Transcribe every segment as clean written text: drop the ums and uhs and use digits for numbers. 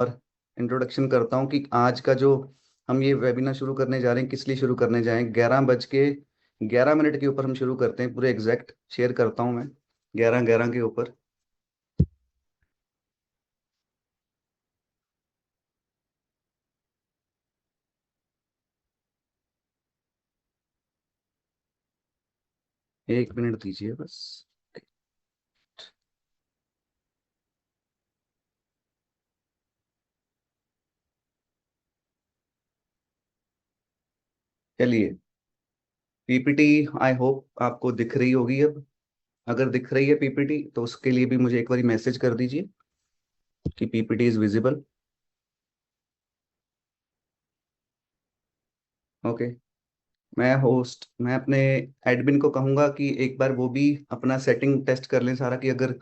और इंट्रोडक्शन करता हूँ कि आज का जो हम ये वेबिनार शुरू करने जा रहे हैं, किस लिए शुरू करने जा रहे हैं। 11 बज के 11 मिनट के ऊपर हम शुरू करते हैं, पूरे एग्जैक्ट शेयर करता हूँ मैं। 11:11 के ऊपर। एक मिनट दीजिए बस। चलिए, पीपीटी आई होप आपको दिख रही होगी अब। अगर दिख रही है पीपीटी तो उसके लिए भी मुझे एक बार मैसेज कर दीजिए कि पीपीटी इज विजिबल। ओके। मैं अपने एडमिन को कहूंगा कि एक बार वो भी अपना सेटिंग टेस्ट कर लें सारा, कि अगर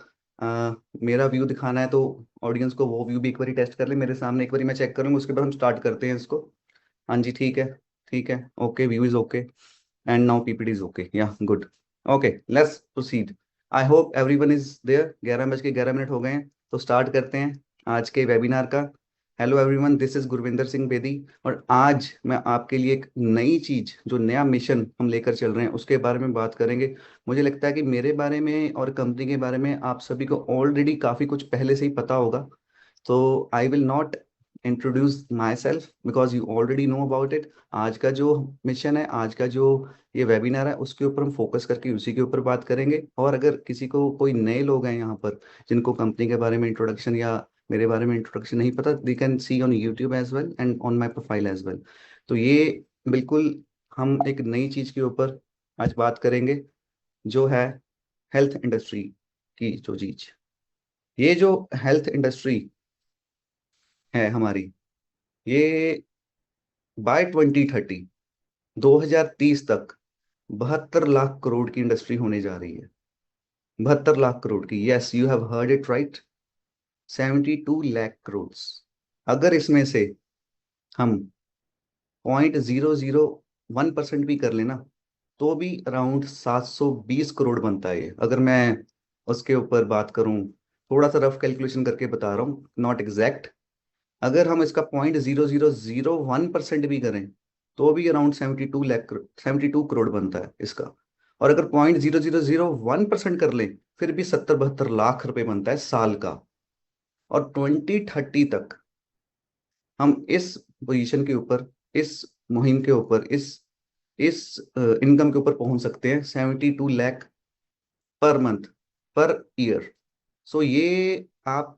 मेरा व्यू दिखाना है तो ऑडियंस को वो व्यू भी एक बार टेस्ट कर ले मेरे सामने। एक बार मैं चेक करूंगा, उसके बाद हम स्टार्ट करते हैं इसको। हाँ जी, ठीक है। ठीक है, okay, view is okay and now PPT is okay, yeah good. Okay, let's proceed. I hope everyone is there. 11:11 हो गए हैं, तो स्टार्ट करते हैं आज के वेबिनार का। Hello everyone, this is Gurvinder Singh Bedi. और आज मैं आपके लिए एक नई चीज, जो नया मिशन हम लेकर चल रहे हैं, उसके बारे में बात करेंगे। मुझे लगता है कि मेरे बारे में और कंपनी के बारे में आप सभी को ऑलरेडी काफी कुछ पहले से ही पता होगा। तो I will not introduce my self because you already know about it. आज का जो मिशन है, आज का जो ये वेबिनार है, उसके ऊपर हम फोकस करके उसी के ऊपर बात करेंगे। और अगर किसी को, कोई नए लोग हैं यहाँ पर जिनको कंपनी के बारे में इंट्रोडक्शन या मेरे बारे में इंट्रोडक्शन नहीं पता, they can see on YouTube as well and on my profile as well. तो ये बिल्कुल हम एक नई चीज के ऊपर आज बात करेंगे, जो है हेल्थ इंडस्ट्री की जो चीज। ये जो हेल्थ इंडस्ट्री है हमारी, ये बाय 2030, 2030 तक 72 लाख करोड़ की इंडस्ट्री होने जा रही है। 72 लाख करोड़ की, yes, you have heard it right. 72 lakh crore. अगर इसमें से हम 0.001% भी कर लेना, तो भी अराउंड 720 करोड़ बनता है ये। अगर मैं उसके ऊपर बात करूं, थोड़ा सा रफ कैलकुलेशन करके बता रहा हूँ, नॉट एग्जैक्ट। अगर हम इसका 0.0001% भी करें, तो भी अराउंड 72 करोड़ बनता है इसका। और अगर 0.0001% कर लें, फिर भी 70-72 लाख रुपए बनता है साल का। और 2030 तक हम इस पोजीशन के ऊपर, इस मुहिम के ऊपर, इस इनकम के ऊपर पहुंच सकते हैं, 72 lakh per month, per year. सो ये आप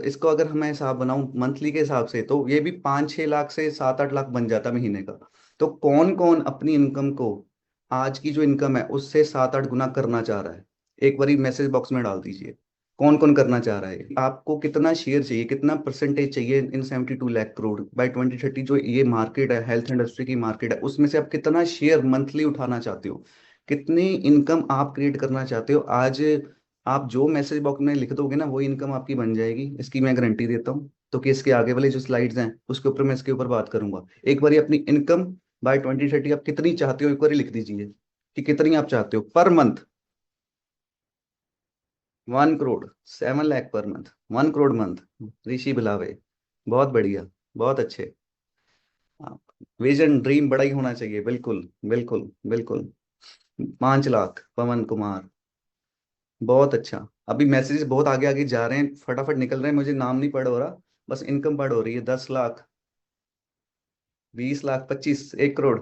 इसको अगर मैं हिसाब बनाऊं मंथली के हिसाब से, तो ये भी 5-6 लाख से 7-8 लाख बन जाता महीने का। तो कौन कौन अपनी इनकम को, आज की जो इनकम है उससे 7-8 गुना करना चाह रहा है? एक बारी मैसेज बॉक्स में डाल दीजिए, कौन कौन करना चाह रहा है। आपको कितना शेयर चाहिए, कितना परसेंटेज चाहिए इन 72 लाख करोड़ बाय 2030, जो ये मार्केट है, हेल्थ इंडस्ट्री की मार्केट है, उसमें से आप कितना शेयर मंथली उठाना चाहते हो, कितनी इनकम आप क्रिएट करना चाहते हो आज। आप जो मैसेज बॉक्स में लिख दोगे ना, वो इनकम आपकी बन जाएगी, इसकी मैं गारंटी देता हूँ। तो कि इसके आगे वाले जो स्लाइड्स हैं उसके ऊपर मैं इसके ऊपर बात करूंगा। एक बार अपनी इनकम बाय 2030 आप कितनी चाहते हो, एक बार लिख दीजिए कि कितनी आप चाहते हो पर month. 1 crore, 7 lakh per month, 1 crore month. Rishi Bilawe, बहुत बढ़िया, बहुत अच्छे। विजन ड्रीम बड़ा ही होना चाहिए, बिल्कुल बिल्कुल बिल्कुल। 5 लाख पवन कुमार, बहुत अच्छा। अभी मैसेजेस बहुत आगे आगे जा रहे हैं, फटाफट निकल रहे हैं, मुझे नाम नहीं पढ़ हो रहा, बस इनकम पढ़ हो रही है। 10 lakh, 20 lakh, 25, 1 crore,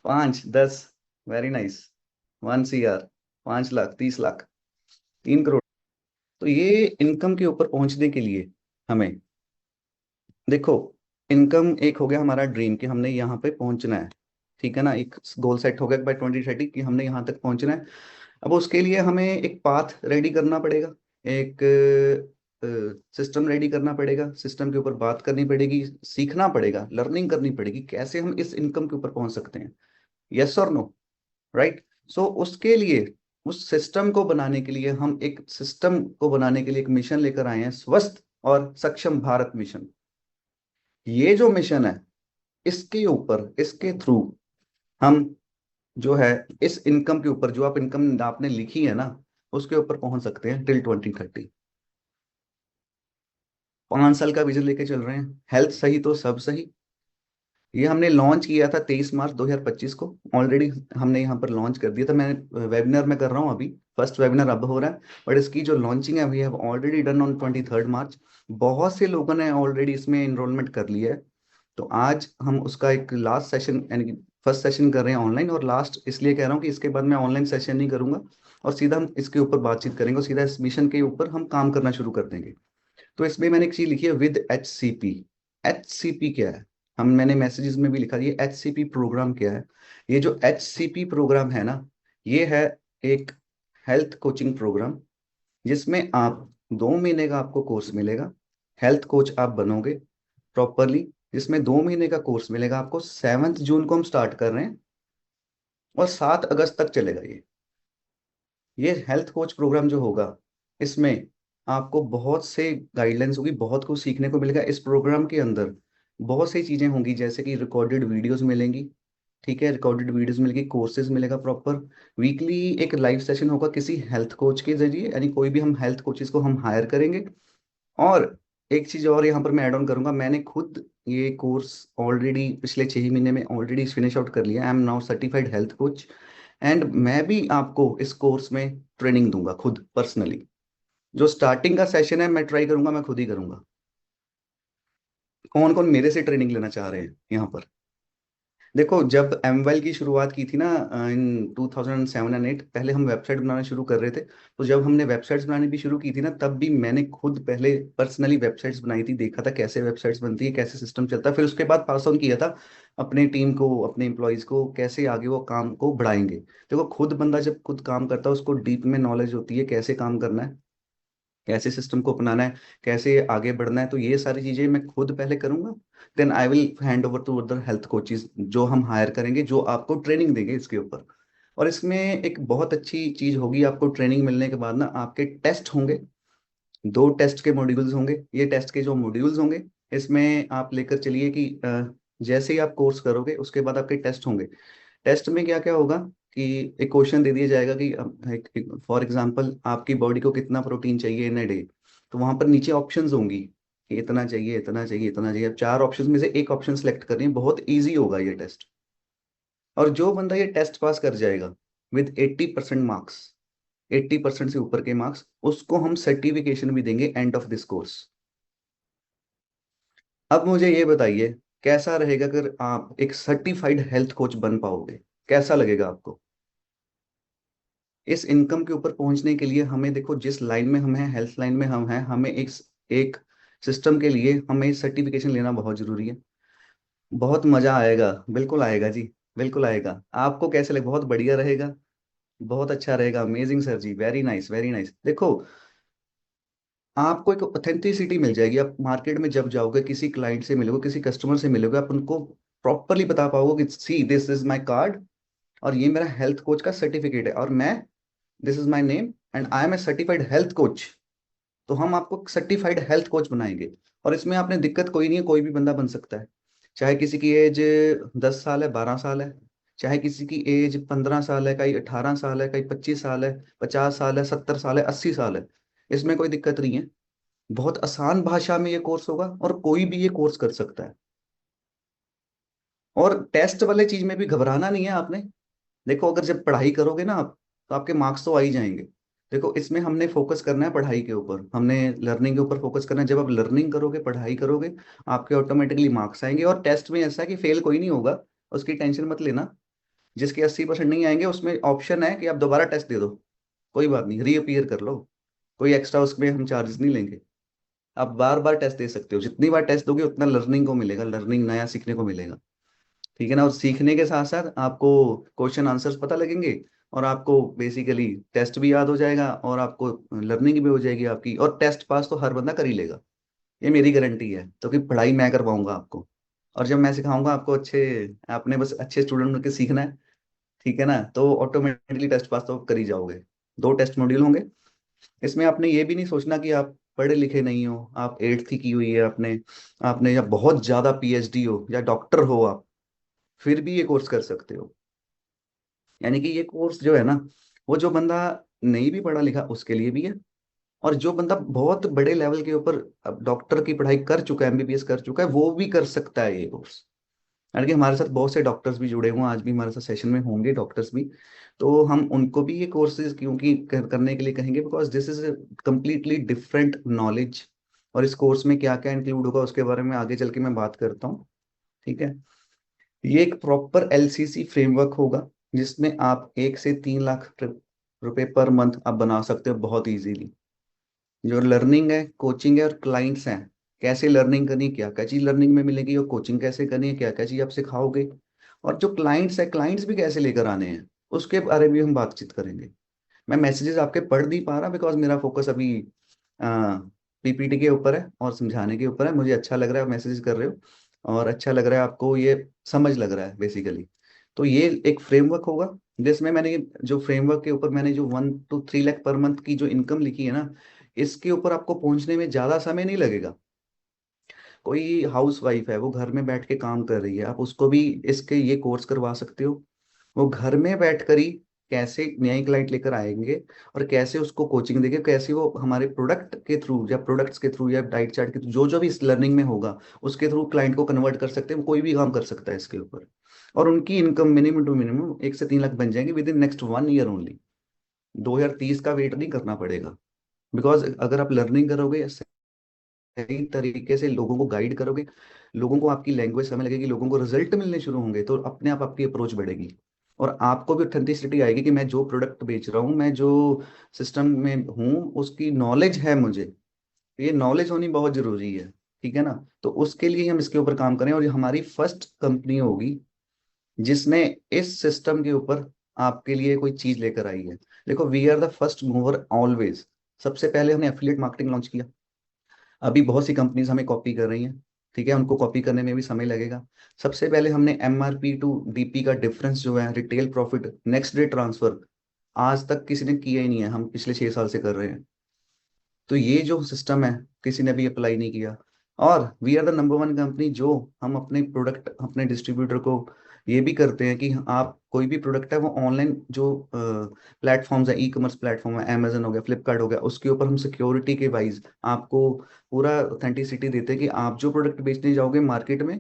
5, 10, very nice, 1 CR, 5 lakh, 30 lakh, 3 crore. तो ये इनकम के ऊपर पहुंचने के लिए हमें, देखो, इनकम एक हो गया हमारा ड्रीम कि हमने यहाँ पे पहुंचना है। ठीक है ना, एक गोल सेट हो गया बाय 2030 कि हमने यहाँ तक पहुंचना है। अब उसके लिए हमें एक पाथ रेडी करना पड़ेगा, एक सिस्टम रेडी करना पड़ेगा, सिस्टम के ऊपर बात करनी पड़ेगी, सीखना पड़ेगा, लर्निंग करनी पड़ेगी कैसे हम इस इनकम के ऊपर पहुंच सकते हैं। यस और नो, राइट। सो उसके लिए, उस सिस्टम को बनाने के लिए, हम एक सिस्टम को बनाने के लिए एक मिशन लेकर आए हैं, स्वस्थ और सक्षम भारत मिशन। ये जो मिशन है, इसके ऊपर, इसके थ्रू हम जो है, इस इनकम के ऊपर, जो आप इनकम आपने लिखी है ना, उसके ऊपर पहुंच सकते हैं टिल 2030। 5 साल का विजन लेके चल रहे हैं, हेल्थ सही तो सब सही। ये हमने लॉन्च किया था 23 मार्च 2025 को। ऑलरेडी हमने यहाँ पर लॉन्च कर दिया था। मैं वेबिनार में कर रहा हूँ अभी, फर्स्ट वेबिनार अब हो रहा है, बट इसकी जो लॉन्चिंग है we have already done on 23 March. बहुत से लोगों ने ऑलरेडी इसमें इनरोलमेंट कर लिया है। तो आज हम उसका एक लास्ट सेशन, यानी कि फर्स्ट सेशन कर रहे हैं ऑनलाइन, और लास्ट इसलिए कह रहा हूँ कि इसके बाद मैं ऑनलाइन सेशन नहीं करूंगा, और सीधा हम इसके ऊपर बातचीत करेंगे और सीधा इस मिशन के ऊपर हम काम करना शुरू कर देंगे। तो इसमें मैंने एक चीज लिखी है, विद HCP। HCP क्या है? मैंने मैसेजेस में भी लिखा, ये HCP प्रोग्राम क्या है? ये जो HCP प्रोग्राम है ना, ये है एक हेल्थ कोचिंग प्रोग्राम, जिसमें आप 2 महीने का आपको कोर्स मिलेगा। हेल्थ कोच आप बनोगे प्रॉपरली, जिसमें 2 महीने का कोर्स मिलेगा आपको। 7 जून को हम स्टार्ट कर रहे हैं और 7 अगस्त तक चलेगा ये हेल्थ कोच प्रोग्राम जो होगा। इसमें आपको बहुत से गाइडलाइंस होगी, बहुत कुछ सीखने को मिलेगा इस प्रोग्राम के अंदर। बहुत सी चीजें होंगी, जैसे कि रिकॉर्डेड वीडियोस मिलेंगी। ठीक है, रिकॉर्डेड वीडियोस मिलेगी, कोर्सेज मिलेगा प्रॉपर। वीकली एक लाइव सेशन होगा किसी हेल्थ कोच के जरिए, यानी कोई भी हम हेल्थ कोचेस को हम हायर करेंगे। और एक चीज और यहाँ पर मैं ऐड ऑन करूंगा, मैंने खुद ये कोर्स ऑलरेडी पिछले 6 महीने में ऑलरेडी फिनिश आउट कर लिया। I am now certified health coach, and मैं भी आपको इस कोर्स में ट्रेनिंग दूंगा खुद पर्सनली। जो स्टार्टिंग का सेशन है मैं ट्राई करूंगा, मैं खुद ही करूंगा। कौन कौन मेरे से ट्रेनिंग लेना चाह रहे हैं यहाँ पर? देखो, जब MWEL की शुरुआत की थी ना, इन 2007 एंड 8, पहले हम वेबसाइट बनाना शुरू कर रहे थे। तो जब हमने वेबसाइट्स बनानी भी शुरू की थी ना, तब भी मैंने खुद पहले पर्सनली वेबसाइट्स बनाई थी, देखा था कैसे वेबसाइट्स बनती है, कैसे सिस्टम चलता है। फिर उसके बाद पास ऑन किया था अपने टीम को, अपने एम्प्लॉयज को, कैसे आगे वो काम को बढ़ाएंगे। देखो, खुद बंदा जब खुद काम करता है उसको डीप में नॉलेज होती है कैसे काम करना है, कैसे सिस्टम को अपनाना है, कैसे आगे बढ़ना है। तो ये सारी चीजें मैं खुद पहले करूंगा, then I will hand over to other health coaches जो हम हायर करेंगे, जो आपको ट्रेनिंग देंगे इसके ऊपर। और इसमें एक बहुत अच्छी चीज होगी, आपको ट्रेनिंग मिलने के बाद ना आपके टेस्ट होंगे। 2 टेस्ट के मॉड्यूल्स होंगे। ये टेस्ट के जो मॉड्यूल्स होंगे, इसमें आप लेकर चलिए कि जैसे ही आप कोर्स करोगे उसके बाद आपके टेस्ट होंगे। टेस्ट में क्या क्या होगा कि एक क्वेश्चन दे दिया जाएगा कि फॉर एग्जांपल आपकी बॉडी को कितना प्रोटीन चाहिए इन ए डे। तो वहां पर नीचे ऑप्शंस होंगी कि इतना चाहिए, इतना चाहिए, इतना चाहिए। अब 4 ऑप्शन में से एक ऑप्शन सेलेक्ट करनी है। बहुत इजी होगा ये टेस्ट। और जो बंदा ये टेस्ट पास कर जाएगा विद 80% मार्क्स, 80% से ऊपर के मार्क्स, उसको हम सर्टिफिकेशन भी देंगे एंड ऑफ दिस कोर्स। अब मुझे ये बताइए, कैसा रहेगा अगर आप एक सर्टिफाइड हेल्थ कोच बन पाओगे? कैसा लगेगा आपको? इस इनकम के ऊपर पहुंचने के लिए हमें, देखो जिस लाइन में हम हैं, हेल्थ लाइन में हम हैं, हमें एक सिस्टम के लिए हमें सर्टिफिकेशन लेना बहुत जरूरी है। बहुत मजा आएगा, बिल्कुल आएगा जी, बिल्कुल आएगा। आपको कैसे लगे? बहुत बढ़िया रहेगा, बहुत अच्छा रहेगा। अमेजिंग सर जी, वेरी नाइस, वेरी नाइस। देखो, आपको एक ऑथेंटिसिटी मिल जाएगी। आप मार्केट में जब जाओगे, किसी क्लाइंट से मिलोगे, किसी कस्टमर से मिलोगे, आप उनको प्रॉपरली बता पाओगे कि see this is my card, और ये मेरा हेल्थ कोच का सर्टिफिकेट है, और मैं, this is my name and I am a certified health coach. तो हम आपको सर्टिफाइड हेल्थ कोच बनाएंगे। और इसमें आपने दिक्कत कोई नहीं है, कोई भी बंदा बन सकता है। चाहे किसी की एज 10 साल है, 12 साल है, चाहे किसी की एज 15 साल है, कहीं 18 साल है, कहीं 25 साल है, 50 साल है, 70 साल है, 80 साल है। इसमें कोई दिक्कत नहीं है। बहुत आसान भाषा में ये कोर्स होगा और कोई भी ये कोर्स कर सकता है। और टेस्ट वाले चीज में भी घबराना नहीं है आपने। देखो, अगर जब पढ़ाई करोगे ना आप, तो आपके मार्क्स तो आ ही जाएंगे। देखो, इसमें हमने फोकस करना है पढ़ाई के ऊपर, हमने लर्निंग के ऊपर फोकस करना है। जब आप लर्निंग करोगे, पढ़ाई करोगे, आपके ऑटोमेटिकली मार्क्स आएंगे। और टेस्ट में ऐसा है कि फेल कोई नहीं होगा, उसकी टेंशन मत लेना। जिसके 80% नहीं आएंगे, उसमें ऑप्शन है कि आप दोबारा टेस्ट दे दो, कोई बात नहीं, रीअपियर कर लो। कोई एक्स्ट्रा उसमें हम चार्जेस नहीं लेंगे। आप बार बार टेस्ट दे सकते हो, जितनी बार टेस्ट दोगे उतना लर्निंग को मिलेगा, लर्निंग नया सीखने को मिलेगा। ठीक है ना? और सीखने के साथ साथ आपको क्वेश्चन आंसर्स पता लगेंगे, और आपको बेसिकली टेस्ट भी याद हो जाएगा, और आपको लर्निंग भी हो जाएगी आपकी। और टेस्ट पास तो हर बंदा कर ही लेगा, ये मेरी गारंटी है। तो कि पढ़ाई मैं करवाऊंगा आपको, और जब मैं सिखाऊंगा आपको, आपने बस अच्छे स्टूडेंट बनकर सीखना है। ठीक है ना? तो ऑटोमेटिकली टेस्ट पास तो कर ही जाओगे। 2 टेस्ट मॉड्यूल होंगे। इसमें आपने ये भी नहीं सोचना कि आप पढ़े लिखे नहीं हो, आप 8th ही की हुई है आपने, आपने या बहुत ज्यादा PhD हो या डॉक्टर हो आप, फिर भी ये कोर्स कर सकते हो। यानी कि ये कोर्स जो है ना, वो जो बंदा नहीं भी पढ़ा लिखा उसके लिए भी है, और जो बंदा बहुत बड़े लेवल के ऊपर अब डॉक्टर की पढ़ाई कर चुका है, एमबीबीएस कर चुका है, वो भी कर सकता है ये कोर्स। यानी कि हमारे साथ बहुत से डॉक्टर्स भी जुड़े हुए हैं, आज भी हमारे साथ सेशन में होंगे डॉक्टर्स भी। तो हम उनको भी ये कोर्सेज क्योंकि करने के लिए कहेंगे, because this is completely different knowledge. और इस कोर्स में क्या क्या इंक्लूड होगा उसके बारे में आगे चल के मैं बात करता हूँ। ठीक है। ये एक प्रॉपर एलसीसी फ्रेमवर्क होगा, जिसमें आप 1 से 3 लाख रुपए पर मंथ आप बना सकते हो बहुत इजीली। जो लर्निंग है, कोचिंग है और क्लाइंट्स हैं, कैसे लर्निंग करनी, क्या क्या चीज लर्निंग में मिलेगी, और कोचिंग कैसे करनी है, क्या क्या चीज आप सिखाओगे, और जो क्लाइंट्स है, क्लाइंट्स भी कैसे लेकर आने हैं, उसके बारे में भी हम बातचीत करेंगे। मैं मैसेजेस आपके पढ़ नहीं पा रहा, बिकॉज मेरा फोकस अभी पीपीटी के ऊपर है और समझाने के ऊपर है। मुझे अच्छा लग रहा है आप मैसेज कर रहे हो, और अच्छा लग रहा है आपको, ये समझ लग रहा है बेसिकली। तो ये एक फ्रेमवर्क होगा, जिसमें मैंने जो फ्रेमवर्क के ऊपर मैंने जो 1 to 3 लाख पर मंथ की जो इनकम लिखी है ना, इसके ऊपर आपको पहुंचने में ज्यादा समय नहीं लगेगा। कोई हाउस वाइफ है, वो घर में बैठ के काम कर रही है, आप उसको भी इसके ये कोर्स करवा सकते हो। वो घर में बैठकर ही कैसे नए क्लाइंट लेकर आएंगे, और कैसे उसको कोचिंग देंगे, कैसे वो हमारे प्रोडक्ट के थ्रू या प्रोडक्ट्स के थ्रू या डाइट चार्ट के थ्रू जो जो भी इस लर्निंग में होगा, उसके थ्रू क्लाइंट को कन्वर्ट कर सकते हैं। कोई भी काम कर सकता है इसके ऊपर, और उनकी इनकम मिनिमम टू मिनिमम 1 से 3 लाख बन जाएंगे with in next 1 year only. 2030 का वेट नहीं करना पड़ेगा। बिकॉज अगर आप लर्निंग करोगे, सही तरीके से लोगों को गाइड करोगे, लोगों को आपकी लैंग्वेज समझ लगेगी, लोगों को रिजल्ट मिलने शुरू होंगे, तो अपने आप आपकी अप्रोच बढ़ेगी। और आपको भी ऑथेंटिसिटी आएगी कि मैं जो प्रोडक्ट बेच रहा हूँ, मैं जो सिस्टम में हूँ, उसकी नॉलेज है मुझे। तो ये नॉलेज होनी बहुत जरूरी है। ठीक है ना। तो उसके लिए हम इसके ऊपर काम करें, और ये हमारी फर्स्ट कंपनी होगी जिसने इस सिस्टम के ऊपर आपके लिए कोई चीज लेकर आई है। देखो, we are the first mover always. सबसे पहले हमने एफिलिएट मार्केटिंग लॉन्च किया। अभी बहुत सी कंपनीज हमें कॉपी कर रही हैं। ठीक है, उनको कॉपी करने में भी समय लगेगा। सबसे पहले हमने एमआरपी टू डीपी का डिफरेंस जो है, retail profit next day transfer, आज तक किसी ने किया ही नहीं है, हम पिछले 6 साल से कर रहे हैं। तो ये जो सिस्टम है, किसी ने भी अप्लाई नहीं किया। और we are the number one company जो हम अपने प्रोडक्ट अपने डिस्ट्रीब्यूटर को ये भी करते हैं कि आप कोई भी प्रोडक्ट है वो ऑनलाइन जो प्लेटफॉर्म्स है, ई कॉमर्स प्लेटफॉर्म है, अमेजन हो गया, फ्लिपकार्ट हो गया, उसके ऊपर हम सिक्योरिटी के वाइज आपको पूरा ऑथेंटिसिटी देते हैं कि आप जो प्रोडक्ट बेचने जाओगे मार्केट में,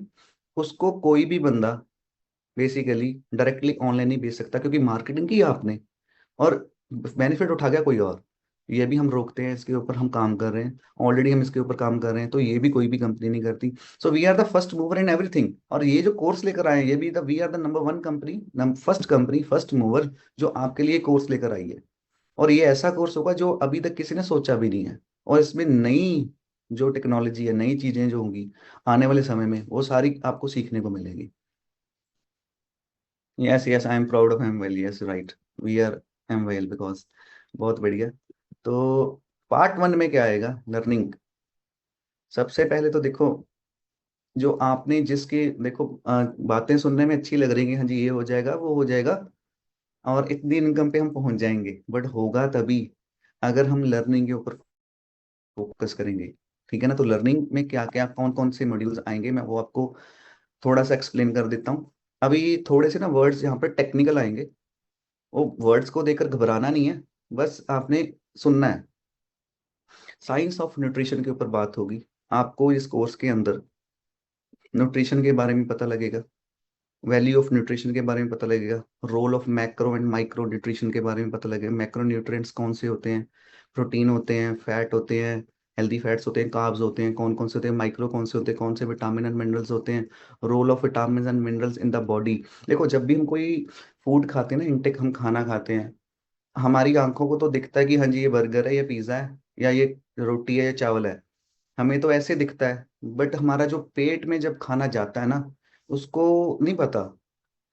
उसको कोई भी बंदा बेसिकली डायरेक्टली ऑनलाइन नहीं बेच सकता, क्योंकि मार्केटिंग की आपने, और बेनिफिट उठा गया कोई और। ये भी हम रोकते हैं, इसके ऊपर हम काम कर रहे हैं। ऑलरेडी हम इसके ऊपर काम कर रहे हैं, तो ये भी कोई भी कंपनी नहीं करती। So we are the first mover in everything. और ये जो कोर्स लेकर आए हैं, ये भी the we are the number one company, first company, first mover जो आपके लिए कोर्स लेकर आई है। और ये ऐसा कोर्स होगा जो अभी तक किसी ने सोचा भी नहीं है। और इसमें नई जो टेक्नोलॉजी है, नई चीजें जो होंगी आने वाले समय में, वो सारी आपको सीखने को मिलेगी। Yes yes, I am proud of MWell, yes right. We are MWell because, बहुत बढ़िया। तो पार्ट वन में क्या आएगा, लर्निंग। सबसे पहले तो देखो, जो आपने जिसके देखो बातें सुनने में अच्छी लग रही है, हाँ जी ये हो जाएगा वो हो जाएगा, और इतनी इनकम पे हम पहुंच जाएंगे, बट होगा तभी अगर हम लर्निंग के ऊपर फोकस करेंगे। ठीक है ना। तो लर्निंग में क्या क्या कौन कौन से मॉड्यूल्स आएंगे, मैं वो आपको थोड़ा सा एक्सप्लेन कर देता हूँ। अभी थोड़े से ना वर्ड्स यहाँ पर टेक्निकल आएंगे, वो वर्ड्स को देखकर घबराना नहीं है, बस आपने सुनना है। साइंस ऑफ न्यूट्रिशन के ऊपर बात होगी। आपको इस कोर्स के अंदर न्यूट्रिशन के बारे में पता लगेगा, वैल्यू ऑफ न्यूट्रिशन के बारे में पता लगेगा, role of macro and micro nutrition के बारे में पता लगेगा। मैक्रो न्यूट्रिएंट्स कौन से होते हैं, प्रोटीन होते हैं, फैट होते हैं, हेल्दी फैट्स होते हैं, कार्ब्स होते हैं, कौन कौन से होते हैं, माइक्रो कौन से होते हैं, कौन से विटामिन एंड मिनरल्स होते हैं, role of vitamin and minerals in the body. देखो, जब भी हम कोई फूड खाते हैं ना, इनटेक हम खाना खाते हैं, हमारी आंखों को तो दिखता है कि हाँ जी ये बर्गर है, ये पिज्ज़ा है, या ये रोटी है, ये चावल है। हमें तो ऐसे दिखता है। बट हमारा जो पेट में जब खाना जाता है ना, उसको नहीं पता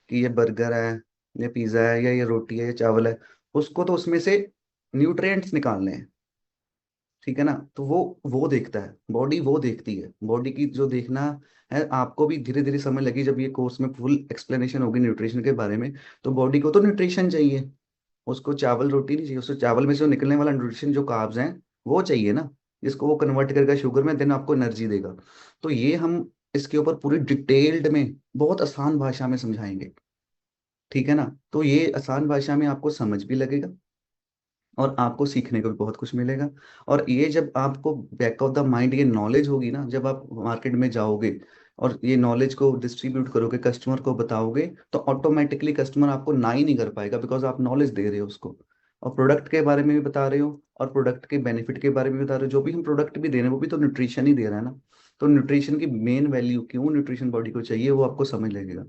कि ये बर्गर है, ये पिज्ज़ा है, या ये रोटी है, ये चावल है। उसको तो उसमें से न्यूट्रिएंट्स निकालने हैं। ठीक है ना। तो वो देखता है, बॉडी वो देखती है, बॉडी की जो देखना है, आपको भी धीरे धीरे समझ लगी जब ये कोर्स में फुल एक्सप्लेनेशन होगी न्यूट्रिशन के बारे में। तो बॉडी को तो न्यूट्रिशन चाहिए, उसको चावल रोटी नहीं चाहिए, उसको चावल में से जो निकलने वाला न्यूट्रिशन जो कार्ब्स हैं वो चाहिए ना, जिसको वो कन्वर्ट करके शुगर में, देन आपको एनर्जी देगा। तो ये हम इसके ऊपर पूरी डिटेल्ड में बहुत आसान भाषा में समझाएंगे। ठीक है ना। तो ये आसान भाषा में आपको समझ भी लगेगा, और आपको सीखने को भी बहुत कुछ मिलेगा। और ये जब आपको बैक ऑफ द माइंड ये नॉलेज होगी ना, जब आप मार्केट में जाओगे और ये नॉलेज को डिस्ट्रीब्यूट करोगे, कस्टमर को बताओगे, तो ऑटोमेटिकली कस्टमर आपको ना ही नहीं कर पाएगा, बिकॉज आप नॉलेज दे रहे हो उसको, और प्रोडक्ट के बारे में भी बता रहे हो, और प्रोडक्ट के बेनिफिट के बारे में भी बता रहे हो। जो भी हम प्रोडक्ट भी दे रहे हैं वो भी तो न्यूट्रिशन ही दे रहा है ना। तो न्यूट्रिशन की मेन वैल्यू, क्यों न्यूट्रिशन बॉडी को चाहिए, वो आपको समझ लगेगा।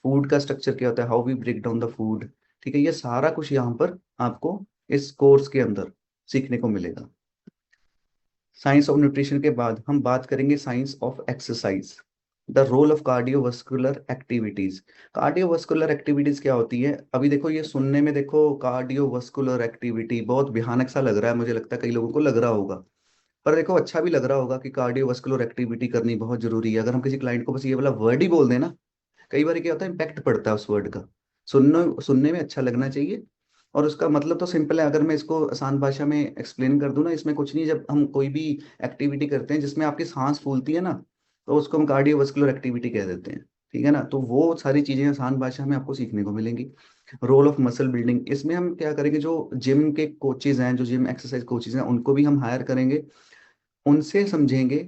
फूड का स्ट्रक्चर क्या होता है, how we break down the food, ठीक है, ये सारा कुछ यहाँ पर आपको इस कोर्स के अंदर सीखने को मिलेगा। साइंस ऑफ न्यूट्रिशन के बाद हम बात करेंगे science of exercise, the role of cardiovascular activities. Cardiovascular activities क्या होती है? अभी देखो, ये सुनने में देखो कार्डियोवास्कुलर एक्टिविटी बहुत भयानक सा लग रहा है, मुझे लगता है कई लोगों को लग रहा होगा। पर देखो, अच्छा भी लग रहा होगा कि कार्डियोवास्कुलर एक्टिविटी करनी बहुत जरूरी है। अगर हम किसी क्लाइंट को बस ये वाला वर्ड ही बोल दें ना, कई बार क्या होता है, इम्पैक्ट पड़ता है उस वर्ड का। सुनने सुनने में अच्छा लगना चाहिए। और उसका मतलब तो सिंपल है, अगर मैं इसको आसान भाषा में एक्सप्लेन कर दूं ना, इसमें कुछ नहीं। जब हम कोई भी एक्टिविटी करते हैं जिसमें आपकी सांस फूलती है ना, तो उसको हम कार्डियोवास्कुलर एक्टिविटी कह देते हैं। ठीक है ना? तो वो सारी चीजें आसान भाषा में आपको सीखने को मिलेंगी। रोल ऑफ मसल बिल्डिंग, इसमें हम क्या करेंगे, जो जिम के कोचेज हैं, जो जिम एक्सरसाइज कोचेज हैं, उनको भी हम हायर करेंगे। उनसे समझेंगे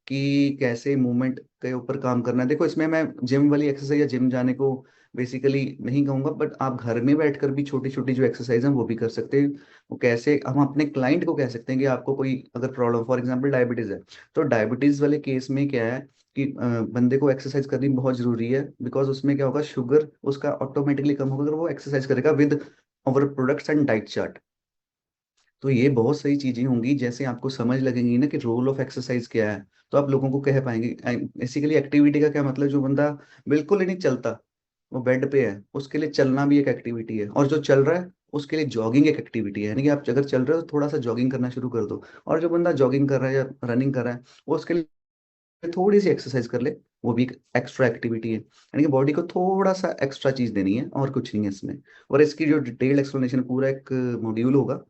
कि कैसे मूवमेंट के ऊपर काम करना है। देखो, इसमें मैं जिम वाली एक्सरसाइज या जिम जाने को बेसिकली नहीं कहूंगा, बट आप घर में बैठकर भी छोटी छोटी जो एक्सरसाइज हैं वो भी कर सकते हैं। वो कैसे, हम अपने क्लाइंट को कह सकते हैं कि आपको कोई अगर प्रॉब्लम, फॉर एग्जांपल डायबिटीज है, तो डायबिटीज वाले केस में क्या है कि बंदे को एक्सरसाइज करनी बहुत जरूरी है, बिकॉज उसमें क्या होगा, शुगर उसका ऑटोमेटिकली कम होगा अगर वो एक्सरसाइज करेगा with our products and diet chart. तो ये बहुत सही चीजें होंगी, जैसे आपको समझ लगेंगी ना कि रोल ऑफ एक्सरसाइज क्या है, तो आप लोगों को कह पाएंगे। बेसिकली एक्टिविटी का क्या मतलब, जो बंदा बिल्कुल ही नहीं चलता, वो बेड पे है, उसके लिए चलना भी एक एक्टिविटी है। और जो चल रहा है उसके लिए जॉगिंग एक एक्टिविटी है, यानी कि आप अगर चल रहे हो तो थोड़ा सा जॉगिंग करना शुरू कर दो। और जो बंदा जॉगिंग कर रहा है या रनिंग कर रहा है, वो उसके लिए थोड़ी सी एक्सरसाइज कर ले, वो भी एक एक्स्ट्रा एक्टिविटी है। यानी कि बॉडी को थोड़ा सा एक्स्ट्रा चीज देनी है, और कुछ नहीं है इसमें। और इसकी जो डिटेल्ड एक्सप्लेनेशन, पूरा एक मॉड्यूल होगा,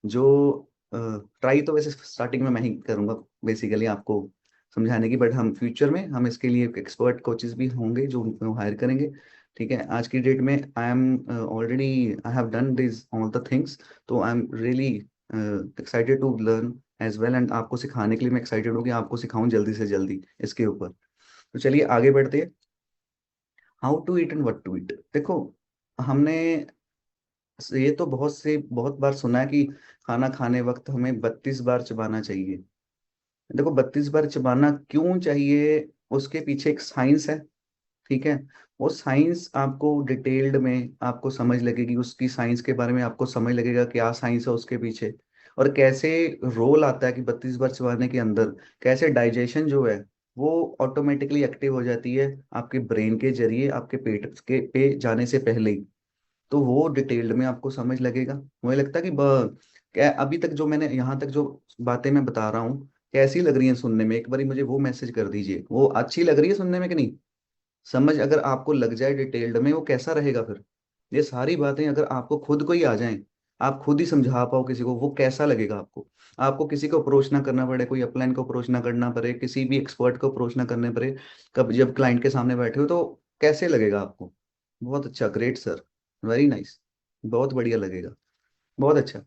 जो ट्राई तो वैसे स्टार्टिंग में मैं ही करूंगा बेसिकली आपको समझाने की, बट हम फ्यूचर में हम इसके लिए एक्सपर्ट कोचेस भी होंगे जो उनको हायर करेंगे। ठीक है, आज की डेट में I am already, I have done this all the things. तो I am really excited to learn as well, and आपको सिखाने के लिए मैं एक्साइटेड हूँ कि आपको सिखाऊं जल्दी से जल्दी इसके ऊपर। तो चलिए आगे बढ़ते हैं। How to eat and what to eat. देखो, हमने ये तो बहुत बार सुना है कि खाना खाने वक्त हमें 32 बार चबाना चाहिए। देखो, 32 बार चबाना क्यों चाहिए, उसके पीछे एक साइंस है। ठीक है, वो साइंस आपको डिटेल्ड में आपको समझ लगेगी, उसकी साइंस के बारे में आपको समझ लगेगा क्या साइंस है उसके पीछे, और कैसे रोल आता है कि 32 बार चबाने के अंदर कैसे डाइजेशन जो है वो ऑटोमेटिकली एक्टिव हो जाती है आपके ब्रेन के जरिए, आपके पेट के पे जाने से पहले ही। तो वो डिटेल्ड में आपको समझ लगेगा। मुझे लगता है कि क्या अभी तक जो मैंने यहाँ तक जो बातें मैं बता रहा हूँ, कैसी लग रही है सुनने में, एक बारी मुझे वो मैसेज कर दीजिए, वो अच्छी लग रही है सुनने में कि नहीं। समझ अगर आपको लग जाए डिटेल्ड में, वो कैसा रहेगा फिर। ये सारी बातें अगर आपको खुद को ही आ जाएं, आप खुद ही समझा पाओ किसी को, वो कैसा लगेगा आपको। आपको किसी को अप्रोच ना करना पड़े, कोई अपलाइन को अप्रोच ना करना पड़े, किसी भी एक्सपर्ट को अप्रोच ना करने पड़े, कब जब क्लाइंट के सामने बैठे हो, तो कैसे लगेगा आपको? बहुत अच्छा, ग्रेट सर, वेरी नाइस, बहुत बढ़िया लगेगा, बहुत अच्छा।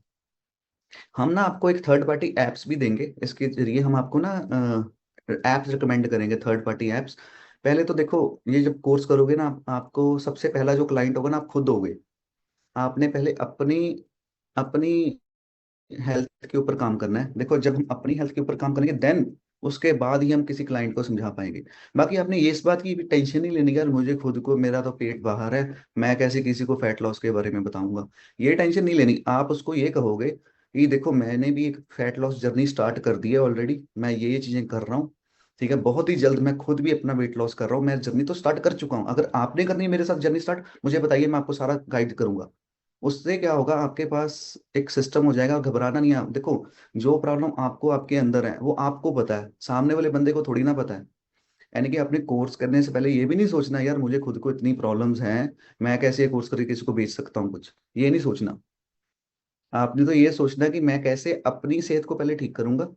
हम ना आपको एक थर्ड पार्टी एप्स भी देंगे, इसके जरिए हम आपको ना एप्स रिकमेंड करेंगे, थर्ड पार्टी एप्स। पहले तो देखो, ये जब कोर्स करोगे ना, आपको सबसे पहला जो क्लाइंट होगा ना, आप खुद होगे। आपने पहले अपनी अपनी हेल्थ के ऊपर काम करना है। देखो, जब हम अपनी हेल्थ के ऊपर काम करेंगे, देन उसके बाद ही हम किसी क्लाइंट को समझा पाएंगे। बाकी आपने ये इस बात की भी टेंशन नहीं लेनी कि यार मुझे खुद को, मेरा तो पेट बाहर है, मैं कैसे किसी को फैट लॉस के बारे में बताऊंगा। ये टेंशन नहीं लेनी। आप उसको ये कहोगे कि देखो, मैंने भी एक फैट लॉस जर्नी स्टार्ट कर दी है ऑलरेडी, मैं ये चीजें कर रहा हूँ। ठीक है, बहुत ही जल्द मैं खुद भी अपना वेट लॉस कर रहा हूँ, मैं जर्नी तो स्टार्ट कर चुका हूँ। अगर आपने करनी है मेरे साथ जर्नी स्टार्ट, मुझे बताइए, मैं आपको सारा गाइड करूंगा। उससे क्या होगा, आपके पास एक सिस्टम हो जाएगा, घबराना नहीं है। देखो, जो प्रॉब्लम आपको आपके अंदर है वो आपको पता है, सामने वाले बंदे को थोड़ी ना पता है। यानी कि अपने कोर्स करने से पहले ये भी नहीं सोचना यार मुझे खुद को इतनी प्रॉब्लम्स हैं, मैं कैसे ये कोर्स करके किसी को बेच सकता हूँ कुछ, ये नहीं सोचना। आपने तो ये सोचना कि मैं कैसे अपनी सेहत को पहले ठीक करूंगा,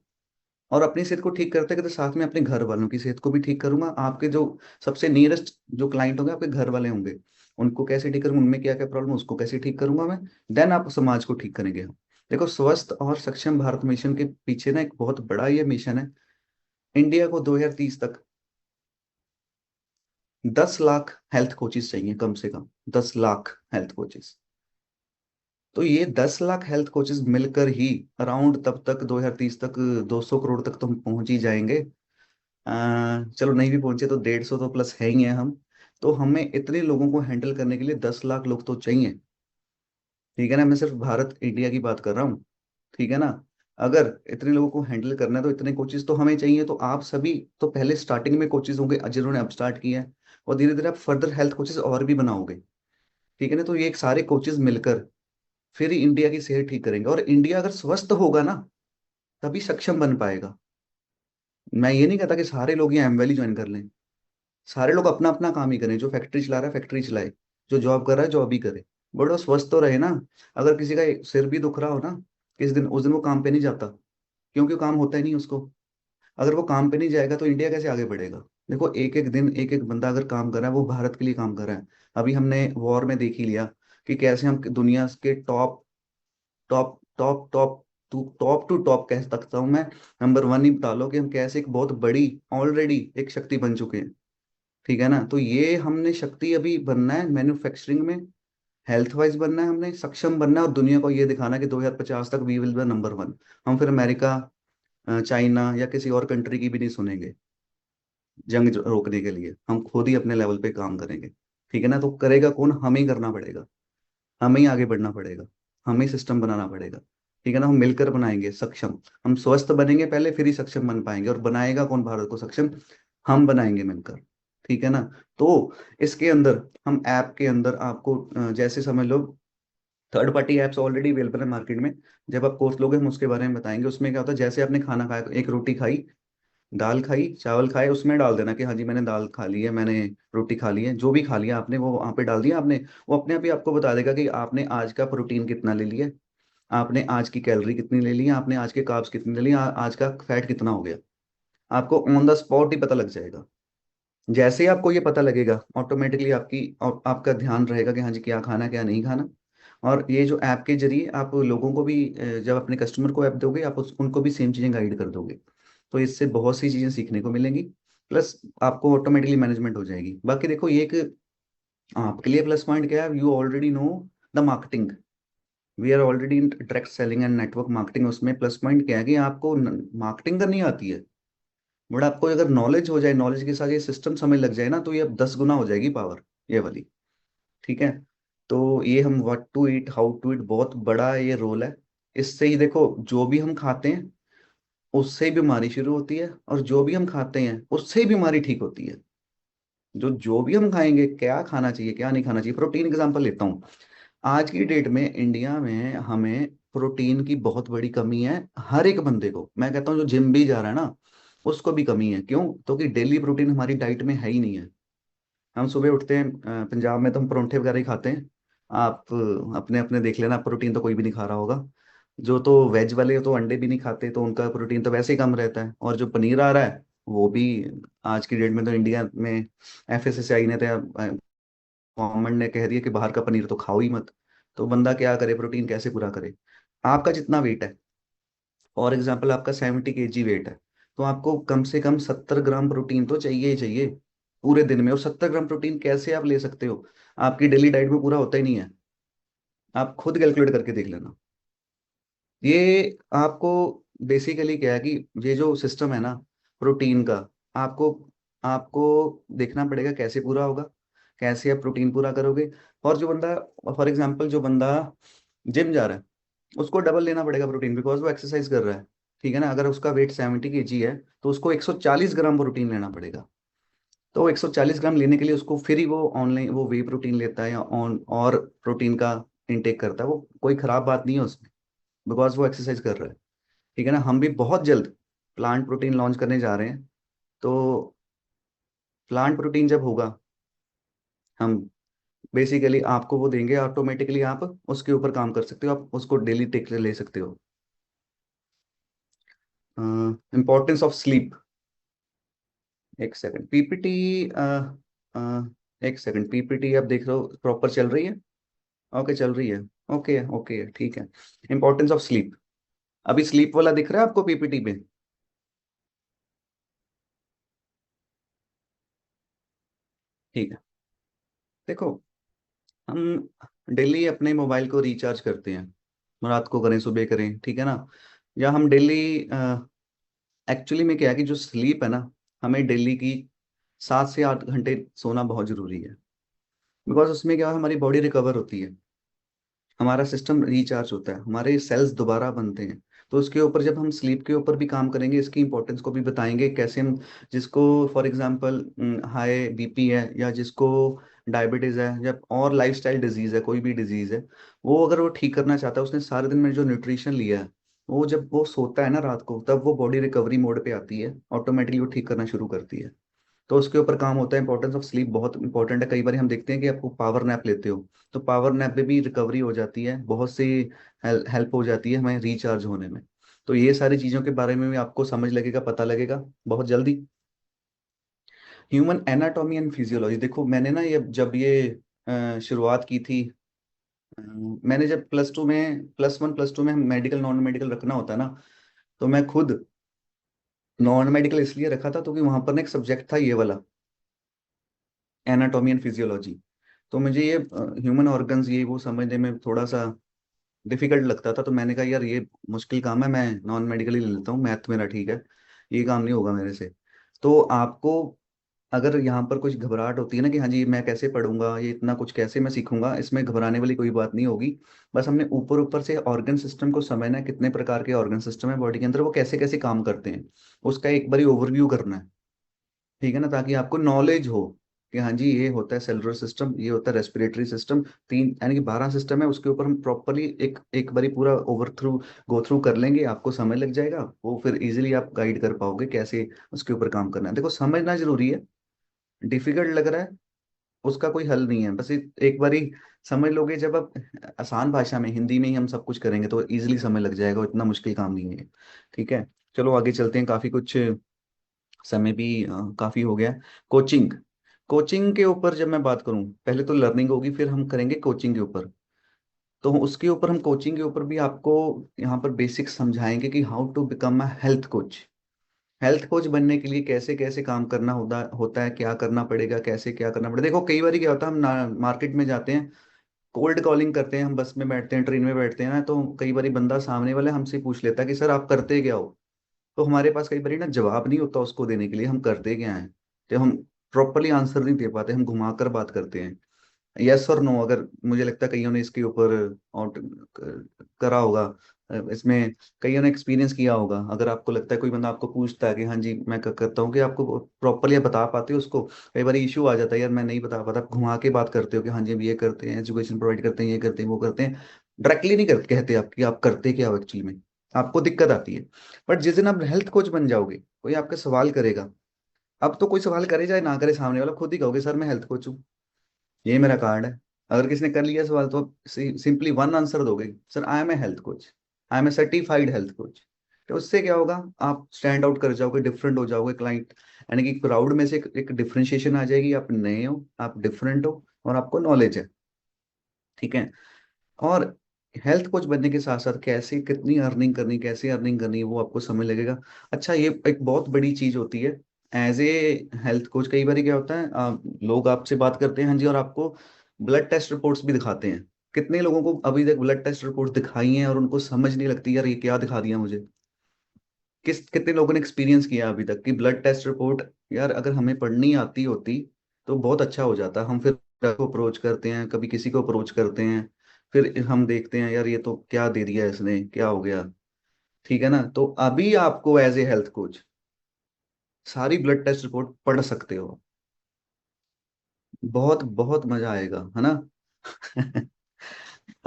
और अपनी सेहत को ठीक करते करते साथ में अपने घर वालों की सेहत को भी ठीक करूंगा। आपके जो सबसे नियरेस्ट जो क्लाइंट होंगे, आपके घर वाले होंगे, उनको कैसे ठीक करूंगा, उनमें क्या क्या प्रॉब्लम, उसको कैसे ठीक करूंगा मैं, देन आप समाज को ठीक करेंगे हम। देखो, स्वस्थ और सक्षम भारत मिशन के पीछे ना एक बहुत बड़ा ये मिशन है। इंडिया को 2030 तक 10 लाख हेल्थ कोचेस चाहिए, कम से कम 10 लाख हेल्थ कोचेस। तो ये 10 लाख हेल्थ कोचेस मिलकर ही अराउंड तब तक 2030 तक 200 करोड़ तक तो हम पहुंच ही जाएंगे। चलो नहीं भी पहुंचे तो 150 तो प्लस है ही है हम। तो हमें इतने लोगों को हैंडल करने के लिए 10 लाख लोग तो चाहिए। ठीक है ना, मैं सिर्फ भारत इंडिया की बात कर रहा हूँ। ठीक है ना। अगर इतने लोगों को हैंडल करना है तो इतने कोचेस तो हमें चाहिए। तो आप सभी तो पहले स्टार्टिंग में कोचेस होंगे जिन्होंने अब स्टार्ट किया है, और धीरे धीरे आप फर्दर हेल्थ कोचेस और भी बनाओगे। ठीक है ना। तो ये एक सारे कोचेस मिलकर फिर ही इंडिया की सेहत ठीक करेंगे। और इंडिया अगर स्वस्थ होगा ना, तभी सक्षम बन पाएगा। मैं ये नहीं कहता कि सारे लोग ये एमवेली ज्वाइन कर लें। सारे लोग अपना अपना काम ही करें। जो फैक्ट्री चला रहा है फैक्ट्री चलाए, जो जॉब कर रहा है जॉब ही करे, बट वो स्वस्थ तो रहे ना। अगर किसी का सिर भी दुख रहा हो ना, किस दिन उस दिन वो काम पे नहीं जाता, क्योंकि काम होता ही नहीं उसको। अगर वो काम पे नहीं जाएगा तो इंडिया कैसे आगे बढ़ेगा। देखो, एक एक दिन एक एक बंदा अगर काम कर रहा है, वो भारत के लिए काम कर रहा है। अभी हमने वॉर में देख ही लिया कि कैसे हम दुनिया के top top top top to top कह सकता हूँ मैं, नंबर वन ही बता लो कि हम कैसे एक बहुत बड़ी ऑलरेडी एक शक्ति बन चुके हैं। ठीक है ना। तो ये हमने शक्ति अभी बनना है मैन्युफैक्चरिंग में, हेल्थ वाइज बनना है, हमने सक्षम बनना है और दुनिया को ये दिखाना है कि 2050 तक we will be number one. हम फिर अमेरिका, चाइना या किसी और कंट्री की भी नहीं सुनेंगे। जंग रोकने के लिए हम खुद ही अपने लेवल पे काम करेंगे। ठीक है ना। तो करेगा कौन, हमें ही करना पड़ेगा। हमें ही आगे बढ़ना पड़ेगा। हमें ही सिस्टम बनाना पड़ेगा। ठीक है ना। हम मिलकर बनाएंगे सक्षम। हम स्वस्थ बनेंगे पहले, फिर ही सक्षम बन पाएंगे। और बनाएगा कौन भारत को सक्षम, हम बनाएंगे मिलकर। ठीक है ना। तो इसके अंदर हम ऐप के अंदर आपको जैसे समझ लो, third party apps already available है मार्केट में। जब आप कोर्स लोगे हम उसके बारे में बताएंगे। उसमें क्या होता है, जैसे आपने खाना खाया, एक रोटी खाई, दाल खाई, चावल खाए, उसमें डाल देना कि हाँ जी मैंने दाल खा ली है, मैंने रोटी खा ली है, जो भी खा लिया आपने वो वहाँ पे डाल दिया आपने। वो अपने आप ही आपको बता देगा कि आपने आज का प्रोटीन कितना ले लिया, आपने आज की कैलोरी कितनी ले ली है, आपने आज के कार्ब्स कितने ले लिए, आज का फैट कितना हो गया। आपको ऑन द स्पॉट ही पता लग जाएगा। जैसे ही आपको ये पता लगेगा, ऑटोमेटिकली आपका ध्यान रहेगा कि हाँ जी क्या खाना क्या नहीं खाना। और ये जो ऐप के जरिए आप लोगों को भी जब अपने कस्टमर को ऐप दोगे, आप उनको भी सेम चीज़ें गाइड कर दोगे। तो इससे बहुत सी चीज़ें सीखने को मिलेंगी। प्लस आपको ऑटोमेटिकली मैनेजमेंट हो जाएगी। बाकी देखो, ये एक आपके लिए प्लस पॉइंट क्या है, you already know the marketing. We are already in direct selling and network marketing. उसमें प्लस पॉइंट क्या है कि आपको मार्केटिंग करनी आती है। बट आपको अगर नॉलेज हो जाए, नॉलेज के साथ ये सिस्टम समझ लग जाए ना, तो ये अब 10 गुना हो जाएगी पावर, ये वाली। ठीक है। तो ये हम what to eat how to eat, बहुत बड़ा ये रोल है। इससे ही देखो, जो भी हम खाते हैं उससे ही बीमारी शुरू होती है, और जो भी हम खाते हैं उससे ही बीमारी ठीक होती है। जो जो भी हम खाएंगे, क्या खाना चाहिए क्या नहीं खाना चाहिए। प्रोटीन एग्जांपल लेता हूँ। आज की डेट में इंडिया में हमें प्रोटीन की बहुत बड़ी कमी है। हर एक बंदे को, मैं कहता हूँ जो जिम भी जा रहा है ना, उसको भी कमी है। क्यों? क्योंकि डेली प्रोटीन हमारी डाइट में है ही नहीं है। हम सुबह उठते हैं, पंजाब में तो हम परोंठे वगैरह ही खाते हैं। आप अपने अपने देख लेना, प्रोटीन तो कोई भी नहीं खा रहा होगा। जो तो वेज वाले तो अंडे भी नहीं खाते, तो उनका प्रोटीन तो वैसे ही कम रहता है। और जो पनीर आ रहा है वो भी, आज की डेट में तो इंडिया में एफएसएसआई ने तो, गवर्नमेंट ने कह दिया कि बाहर का पनीर तो खाओ ही मत। तो बंदा क्या करे, प्रोटीन कैसे पूरा करे। आपका जितना वेट है, फॉर एग्जाम्पल आपका 70 kg वेट है, तो आपको कम से कम 70 ग्राम प्रोटीन तो चाहिए ही चाहिए पूरे दिन में। और 70 ग्राम प्रोटीन कैसे आप ले सकते हो, आपकी डेली डाइट में पूरा होता ही नहीं है। आप खुद कैलकुलेट करके देख लेना। ये आपको बेसिकली क्या है कि ये जो सिस्टम है ना प्रोटीन का, आपको आपको देखना पड़ेगा कैसे पूरा होगा, कैसे आप प्रोटीन पूरा करोगे। और जो बंदा, फॉर एग्जांपल जो बंदा जिम जा रहा है, उसको डबल लेना पड़ेगा प्रोटीन, बिकॉज वो एक्सरसाइज कर रहा है। ठीक है ना। अगर उसका वेट 70 kg है, तो उसको 140 ग्राम प्रोटीन लेना पड़ेगा। तो 140 ग्राम लेने के लिए उसको फिर ही वो ऑनलाइन वो वे प्रोटीन लेता है या ऑन और प्रोटीन का इनटेक करता है। वो कोई खराब बात नहीं है उसमें, बिकॉज वो एक्सरसाइज कर रहा है। ठीक है ना। हम भी बहुत जल्द प्लांट प्रोटीन लॉन्च करने जा रहे हैं। तो प्लांट प्रोटीन जब होगा, हम बेसिकली आपको वो देंगे, ऑटोमेटिकली आप उसके ऊपर काम कर सकते हो, आप उसको डेली टेक ले सकते हो। Importance of sleep. एक सेकंड पीपीटी, एक सेकंड पीपीटी आप देख रहे हो प्रॉपर चल रही है? ओके चल रही है। ओके ओके ठीक है। इंपॉर्टेंस ऑफ स्लीप, अभी स्लीप वाला दिख रहा है आपको पीपीटी पे? ठीक है। देखो, हम डेली अपने मोबाइल को रिचार्ज करते हैं, रात को करें सुबह करें, ठीक है ना? या हम डेली, एक्चुअली में क्या है कि जो स्लीप है ना, हमें डेली की 7 से 8 घंटे सोना बहुत जरूरी है। बिकॉज उसमें क्या है, हमारी बॉडी रिकवर होती है, हमारा सिस्टम रिचार्ज होता है, हमारे सेल्स दोबारा बनते हैं। तो उसके ऊपर जब हम स्लीप के ऊपर भी काम करेंगे, इसकी इंपॉर्टेंस को भी बताएंगे कैसे हम, जिसको फॉर एग्जांपल हाई बीपी है, या जिसको डायबिटीज है, या और लाइफस्टाइल डिजीज है, कोई भी डिजीज है, वो अगर वो ठीक करना चाहता है, उसने सारे दिन में जो न्यूट्रिशन लिया है, वो जब वो सोता है ना रात को, तब वो बॉडी रिकवरी मोड पे आती है, ऑटोमेटिकली वो ठीक करना शुरू करती है। तो उसके ऊपर काम होता है। इंपॉर्टेंस ऑफ स्लीप बहुत इंपॉर्टेंट है। कई बार हम देखते हैं कि आपको पावर नैप लेते हो, तो पावर नैप में भी रिकवरी हो जाती है, बहुत सी हेल्प हो जाती है हमें रिचार्ज होने में। तो ये सारी चीज़ों के बारे में भी आपको समझ लगेगा, पता लगेगा बहुत जल्दी। ह्यूमन एनाटॉमी एंड फिजियोलॉजी, देखो मैंने ना ये जब ये शुरुआत की थी, मैंने जब प्लस 2 में, +1 +2 में मेडिकल नॉन मेडिकल रखना होता है ना, तो मैं खुद नॉन मेडिकल इसलिए रखा था क्योंकि वहां पर ना एक सब्जेक्ट था ये वाला, एनाटॉमी एंड फिजियोलॉजी। तो मुझे ये ह्यूमन ऑर्गन्स ये वो समझने में थोड़ा सा डिफिकल्ट लगता था, तो मैंने कहा यार ये मुश्किल काम है, मैं नॉन मेडिकल ही ले लेता हूँ, मैथ मेरा ठीक है, ये काम नहीं होगा मेरे से। तो आपको अगर यहाँ पर कुछ घबराहट होती है ना कि हाँ जी मैं कैसे पढ़ूंगा, ये इतना कुछ कैसे मैं सीखूंगा, इसमें घबराने वाली कोई बात नहीं होगी। बस हमने ऊपर ऊपर से ऑर्गन सिस्टम को समझना है, कितने प्रकार के ऑर्गन सिस्टम है बॉडी के अंदर, वो कैसे कैसे काम करते हैं, उसका एक बारी ओवरव्यू करना है, ठीक है ना? ताकि आपको नॉलेज हो कि हाँ जी ये होता है सेलुलर सिस्टम, ये होता है रेस्पिरेटरी सिस्टम, तीन यानी कि 12 सिस्टम है, उसके ऊपर हम प्रॉपरली एक एक बारी पूरा ओवर थ्रू गो थ्रू कर लेंगे, आपको समय लग जाएगा, वो फिर इजीली आप गाइड कर पाओगे कैसे उसके ऊपर काम करना है। देखो समझना जरूरी है, डिफिकल्ट लग रहा है, उसका कोई हल नहीं है, बस एक बारी समझ लोगे, जब आप आसान भाषा में हिंदी में ही हम सब कुछ करेंगे तो इजीली समझ लग जाएगा, वो इतना मुश्किल काम नहीं है। ठीक है, चलो आगे चलते हैं, काफी कुछ समय भी काफी हो गया। कोचिंग, कोचिंग के ऊपर जब मैं बात करूं, पहले तो लर्निंग होगी, फिर हम करेंगे कोचिंग के ऊपर। तो उसके ऊपर हम कोचिंग के ऊपर भी आपको यहाँ पर बेसिक समझाएंगे कि how to become a health coach. Health coach बनने के लिए कैसे कैसे काम करना होता होता है, क्या करना पड़ेगा, कैसे क्या करना पड़ेगा। देखो कई बार क्या होता है, हम मार्केट में जाते हैं, कोल्ड कॉलिंग करते हैं, हम बस में बैठते हैं, ट्रेन में बैठते हैं ना, तो कई बार बंदा सामने वाला हमसे पूछ लेता है कि सर आप करते क्या हो। तो हमारे पास कई बार ना जवाब नहीं होता उसको देने के लिए, हम करते क्या हैं, तो हम प्रॉपरली आंसर नहीं दे पाते, हम घुमाकर बात करते हैं, यस और नो। अगर मुझे लगता है कईयों ने इसके ऊपर आउट करा होगा, इसमें कईयों ने एक्सपीरियंस किया होगा। अगर आपको लगता है, कोई बंदा आपको पूछता है कि हाँ जी मैं करता हूँ, कि आपको प्रॉपरली बता पाते हो उसको, कई बार इशू आ जाता है यार मैं नहीं बता पाता, आप घुमा के बात करते हो कि हाँ जी हम ये करते हैं, एजुकेशन प्रोवाइड करते हैं, ये करते हैं, वो करते हैं, डायरेक्टली नहीं कहते आप कि आप करते क्या हो एक्चुअली में, आपको दिक्कत आती है। बट जिस दिन आप हेल्थ कोच बन जाओगे, कोई आपका सवाल करेगा, अब तो कोई सवाल करे चाहे ना करे, सामने वाला खुद ही कहोगे सर मैं हेल्थ कोच हूँ, ये मेरा कार्ड है। अगर किसी ने कर लिया सवाल तो आप सिंपली वन आंसर दोगे, sir I am a health coach, I am a certified health coach. तो उससे क्या होगा, आप स्टैंड आउट कर जाओगे, डिफरेंट हो जाओगे क्लाइंट, यानी कि क्राउड में से एक डिफरेंशिएशन आ जाएगी, आप नए हो, आप डिफरेंट हो, और आपको नॉलेज है। ठीक है। और हेल्थ कोच बनने के साथ साथ कैसे कितनी अर्निंग करनी, कैसे अर्निंग करनी है, वो आपको समझ लगेगा। अच्छा ये एक बहुत बड़ी चीज होती है, एज ए हेल्थ कोच कई बार क्या होता है, लोग आपसे बात करते हैं हाँ जी, और आपको ब्लड टेस्ट रिपोर्ट्स भी दिखाते हैं। कितने लोगों को अभी तक ब्लड टेस्ट रिपोर्ट दिखाई हैं और उनको समझ नहीं लगती यार ये क्या दिखा दिया मुझे? कितने लोगों ने एक्सपीरियंस किया अभी तक कि ब्लड टेस्ट रिपोर्ट, यार अगर हमें पढ़नी आती होती तो बहुत अच्छा हो जाता, हम फिर को अप्रोच करते हैं, कभी किसी को अप्रोच करते हैं, फिर हम देखते हैं यार ये तो क्या दे दिया इसने, क्या हो गया। ठीक है ना? तो अभी आपको एज ए हेल्थ कोच सारी ब्लड टेस्ट रिपोर्ट पढ़ सकते हो, बहुत बहुत मजा आएगा, है ना?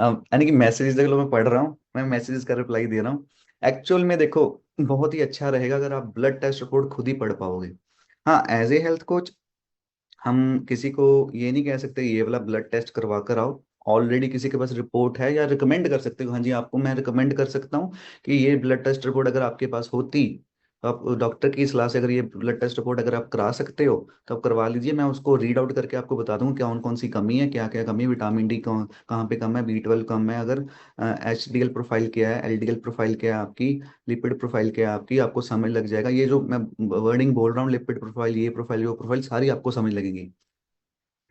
अब यानी कि मैसेजेस देख लो, मैं पढ़ रहा हूँ, मैं मैसेजेस का रिप्लाई दे रहा हूँ। एक्चुअल में देखो बहुत ही अच्छा रहेगा अगर आप ब्लड टेस्ट रिपोर्ट खुद ही पढ़ पाओगे। हाँ एज ए हेल्थ कोच हम किसी को ये नहीं कह सकते ये वाला ब्लड टेस्ट करवा कर आओ, ऑलरेडी किसी के पास रिपोर्ट है, या रिकमेंड कर सकते हो, हाँ जी आपको मैं रिकमेंड कर सकता हूँ कि ये ब्लड टेस्ट रिपोर्ट अगर आपके पास होती, तो आप डॉक्टर की सलाह से अगर ये ब्लड टेस्ट रिपोर्ट अगर आप करा सकते हो तो आप करवा लीजिए। मैं उसको रीड आउट करके आपको बता दूंगा कौन कौन सी कमी है, क्या क्या कमी है, विटामिन डी कहाँ कहाँ पे कम है, B12 कम है, अगर HDL प्रोफाइल क्या है, LDL प्रोफाइल क्या है आपकी, लिपिड प्रोफाइल क्या है आपकी, आपको समझ लग जाएगा। ये जो मैं वर्डिंग बोल रहा हूँ, लिपिड प्रोफाइल, ये प्रोफाइल, वो प्रोफाइल, सारी आपको समझ लगेगी।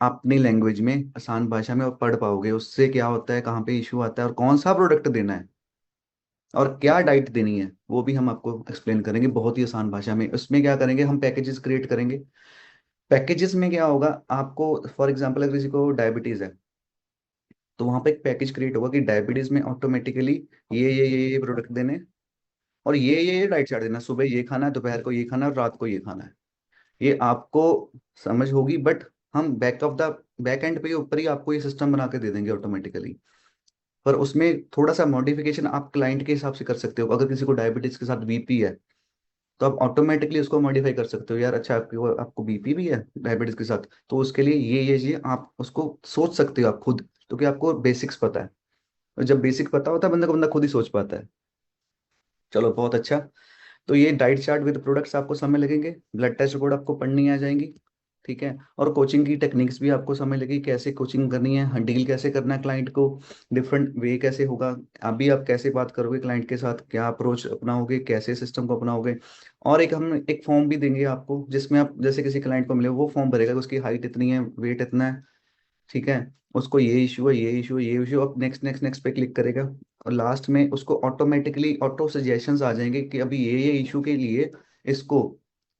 आप अपनी लैंग्वेज में आसान भाषा में आप पढ़ पाओगे उससे क्या होता है, कहाँ पे इशू आता है, और कौन सा प्रोडक्ट देना है, और क्या डाइट देनी है, वो भी हम आपको एक्सप्लेन करेंगे बहुत ही आसान भाषा में। उसमें क्या करेंगे, हम पैकेजेस क्रिएट करेंगे। पैकेजेस में क्या होगा, आपको फॉर एग्जांपल अगर किसी को डायबिटीज है तो वहां पे एक पैकेज क्रिएट होगा कि डायबिटीज में ऑटोमेटिकली ये प्रोडक्ट देने, और ये डाइट चार्ट देना, सुबह ये खाना है, दोपहर को ये खाना है, और रात को ये खाना है। ये आपको समझ होगी, बट हम बैक एंड पे ऊपर ही आपको ये सिस्टम बना के दे देंगे ऑटोमेटिकली। पर उसमें थोड़ा सा मॉडिफिकेशन आप क्लाइंट के हिसाब से कर सकते हो। अगर किसी को डायबिटीज के साथ बीपी है तो आप ऑटोमेटिकली उसको मॉडिफाई कर सकते हो, यार अच्छा आपको आपको बीपी भी है डायबिटीज के साथ, तो उसके लिए ये आप उसको सोच सकते हो आप खुद, क्योंकि आपको बेसिक्स पता है। और जब बेसिक पता होता है बंदा को, बंदा खुद ही सोच पाता है। चलो बहुत अच्छा। तो ये डाइट चार्ट विद प्रोडक्ट्स आपको समय लगेंगे, ब्लड टेस्ट रिपोर्ट आपको पढ़नी आ जाएंगी, ठीक है, और कोचिंग की टेक्निक्स भी आपको समझ लगी, कैसे कोचिंग करनी है, डील कैसे करना है क्लाइंट को, डिफरेंट वे कैसे होगा, अभी आप कैसे बात करोगे क्लाइंट के साथ, क्या अप्रोच अपनाओगे, कैसे सिस्टम को अपनाओगे। और एक हम एक फॉर्म भी देंगे आपको, जिसमें आप जैसे किसी क्लाइंट को मिले वो फॉर्म भरेगा कि उसकी हाइट इतनी है, वेट इतना है, ठीक है, उसको ये इशू है, ये इशू है, ये इशू, अब नेक्स्ट नेक्स्ट नेक्स्ट पे क्लिक करेगा, और लास्ट में उसको ऑटोमेटिकली ऑटो सजेशंस आ जाएंगे कि अभी ये इशू के लिए इसको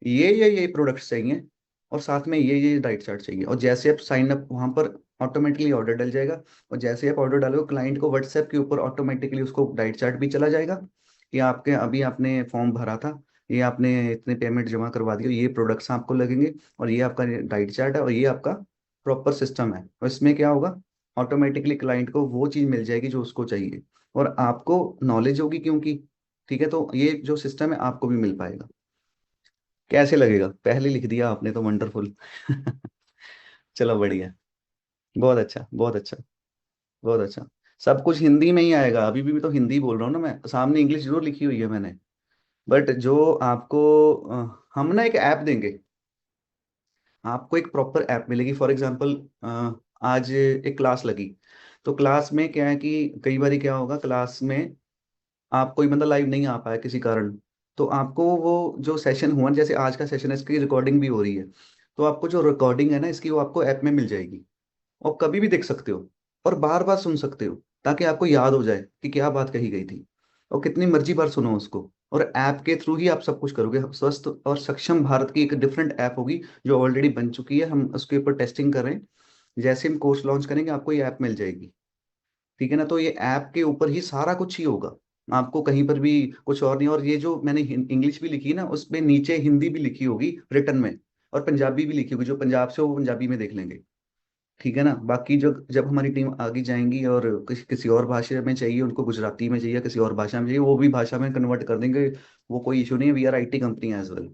ये प्रोडक्ट्स चाहिए, और साथ में ये डाइट चार्ट चाहिए। और जैसे आप साइन अप वहां पर ऑटोमेटिकली ऑर्डर डल जाएगा, और जैसे आप ऑर्डर डालोगे क्लाइंट को व्हाट्सएप के ऊपर ऑटोमेटिकली उसको डाइट चार्ट भी चला जाएगा कि आपके अभी आपने फॉर्म भरा था, ये आपने इतने पेमेंट जमा करवा दिया, ये प्रोडक्ट्स आपको लगेंगे, और ये आपका डाइट चार्ट है, और ये आपका प्रॉपर सिस्टम है। और इसमें क्या होगा, ऑटोमेटिकली क्लाइंट को वो चीज मिल जाएगी जो उसको चाहिए, और आपको नॉलेज होगी क्योंकि, ठीक है, तो ये जो सिस्टम है आपको भी मिल पाएगा। कैसे लगेगा, पहले लिख दिया आपने तो वंडरफुल। चलो बढ़िया, बहुत अच्छा बहुत अच्छा बहुत अच्छा। सब कुछ हिंदी में ही आएगा, अभी भी तो हिंदी बोल रहा हूँ ना मैं, सामने इंग्लिश जरूर लिखी हुई है मैंने, बट जो आपको हम ना एक ऐप देंगे, आपको एक प्रॉपर ऐप मिलेगी। फॉर एग्जांपल आज एक क्लास लगी, तो क्लास में क्या है कि कई बार क्या होगा, क्लास में आप कोई बंदा लाइव नहीं आ पाया किसी कारण, तो आपको वो जो सेशन हुआ, जैसे आज का सेशन है, इसकी रिकॉर्डिंग भी हो रही है, तो आपको जो रिकॉर्डिंग है ना इसकी, वो आपको ऐप में मिल जाएगी, और कभी भी देख सकते हो, और बार बार सुन सकते हो, ताकि आपको याद हो जाए कि क्या बात कही गई थी, और कितनी मर्जी बार सुनो उसको। और ऐप के थ्रू ही आप सब कुछ करोगे। स्वस्थ और सक्षम भारत की एक डिफरेंट ऐप होगी जो ऑलरेडी बन चुकी है, हम उसके ऊपर टेस्टिंग कर रहे हैं। जैसे हम कोर्स लॉन्च करेंगे आपको ये ऐप मिल जाएगी, ठीक है ना। तो ये ऐप के ऊपर ही सारा कुछ ही होगा, आपको कहीं पर भी कुछ और नहीं। और ये जो मैंने इंग्लिश भी लिखी है ना, उसमें नीचे हिंदी भी लिखी होगी रिटर्न में, और पंजाबी भी लिखी होगी, जो पंजाब से हो वो पंजाबी में देख लेंगे, ठीक है ना। बाकी जो जब हमारी टीम आगे जाएंगी और किसी और भाषा में चाहिए उनको, गुजराती में चाहिए, किसी और भाषा में चाहिए, वो भी भाषा में कन्वर्ट कर देंगे। वो कोई इशू नहीं है, we are IT company as well,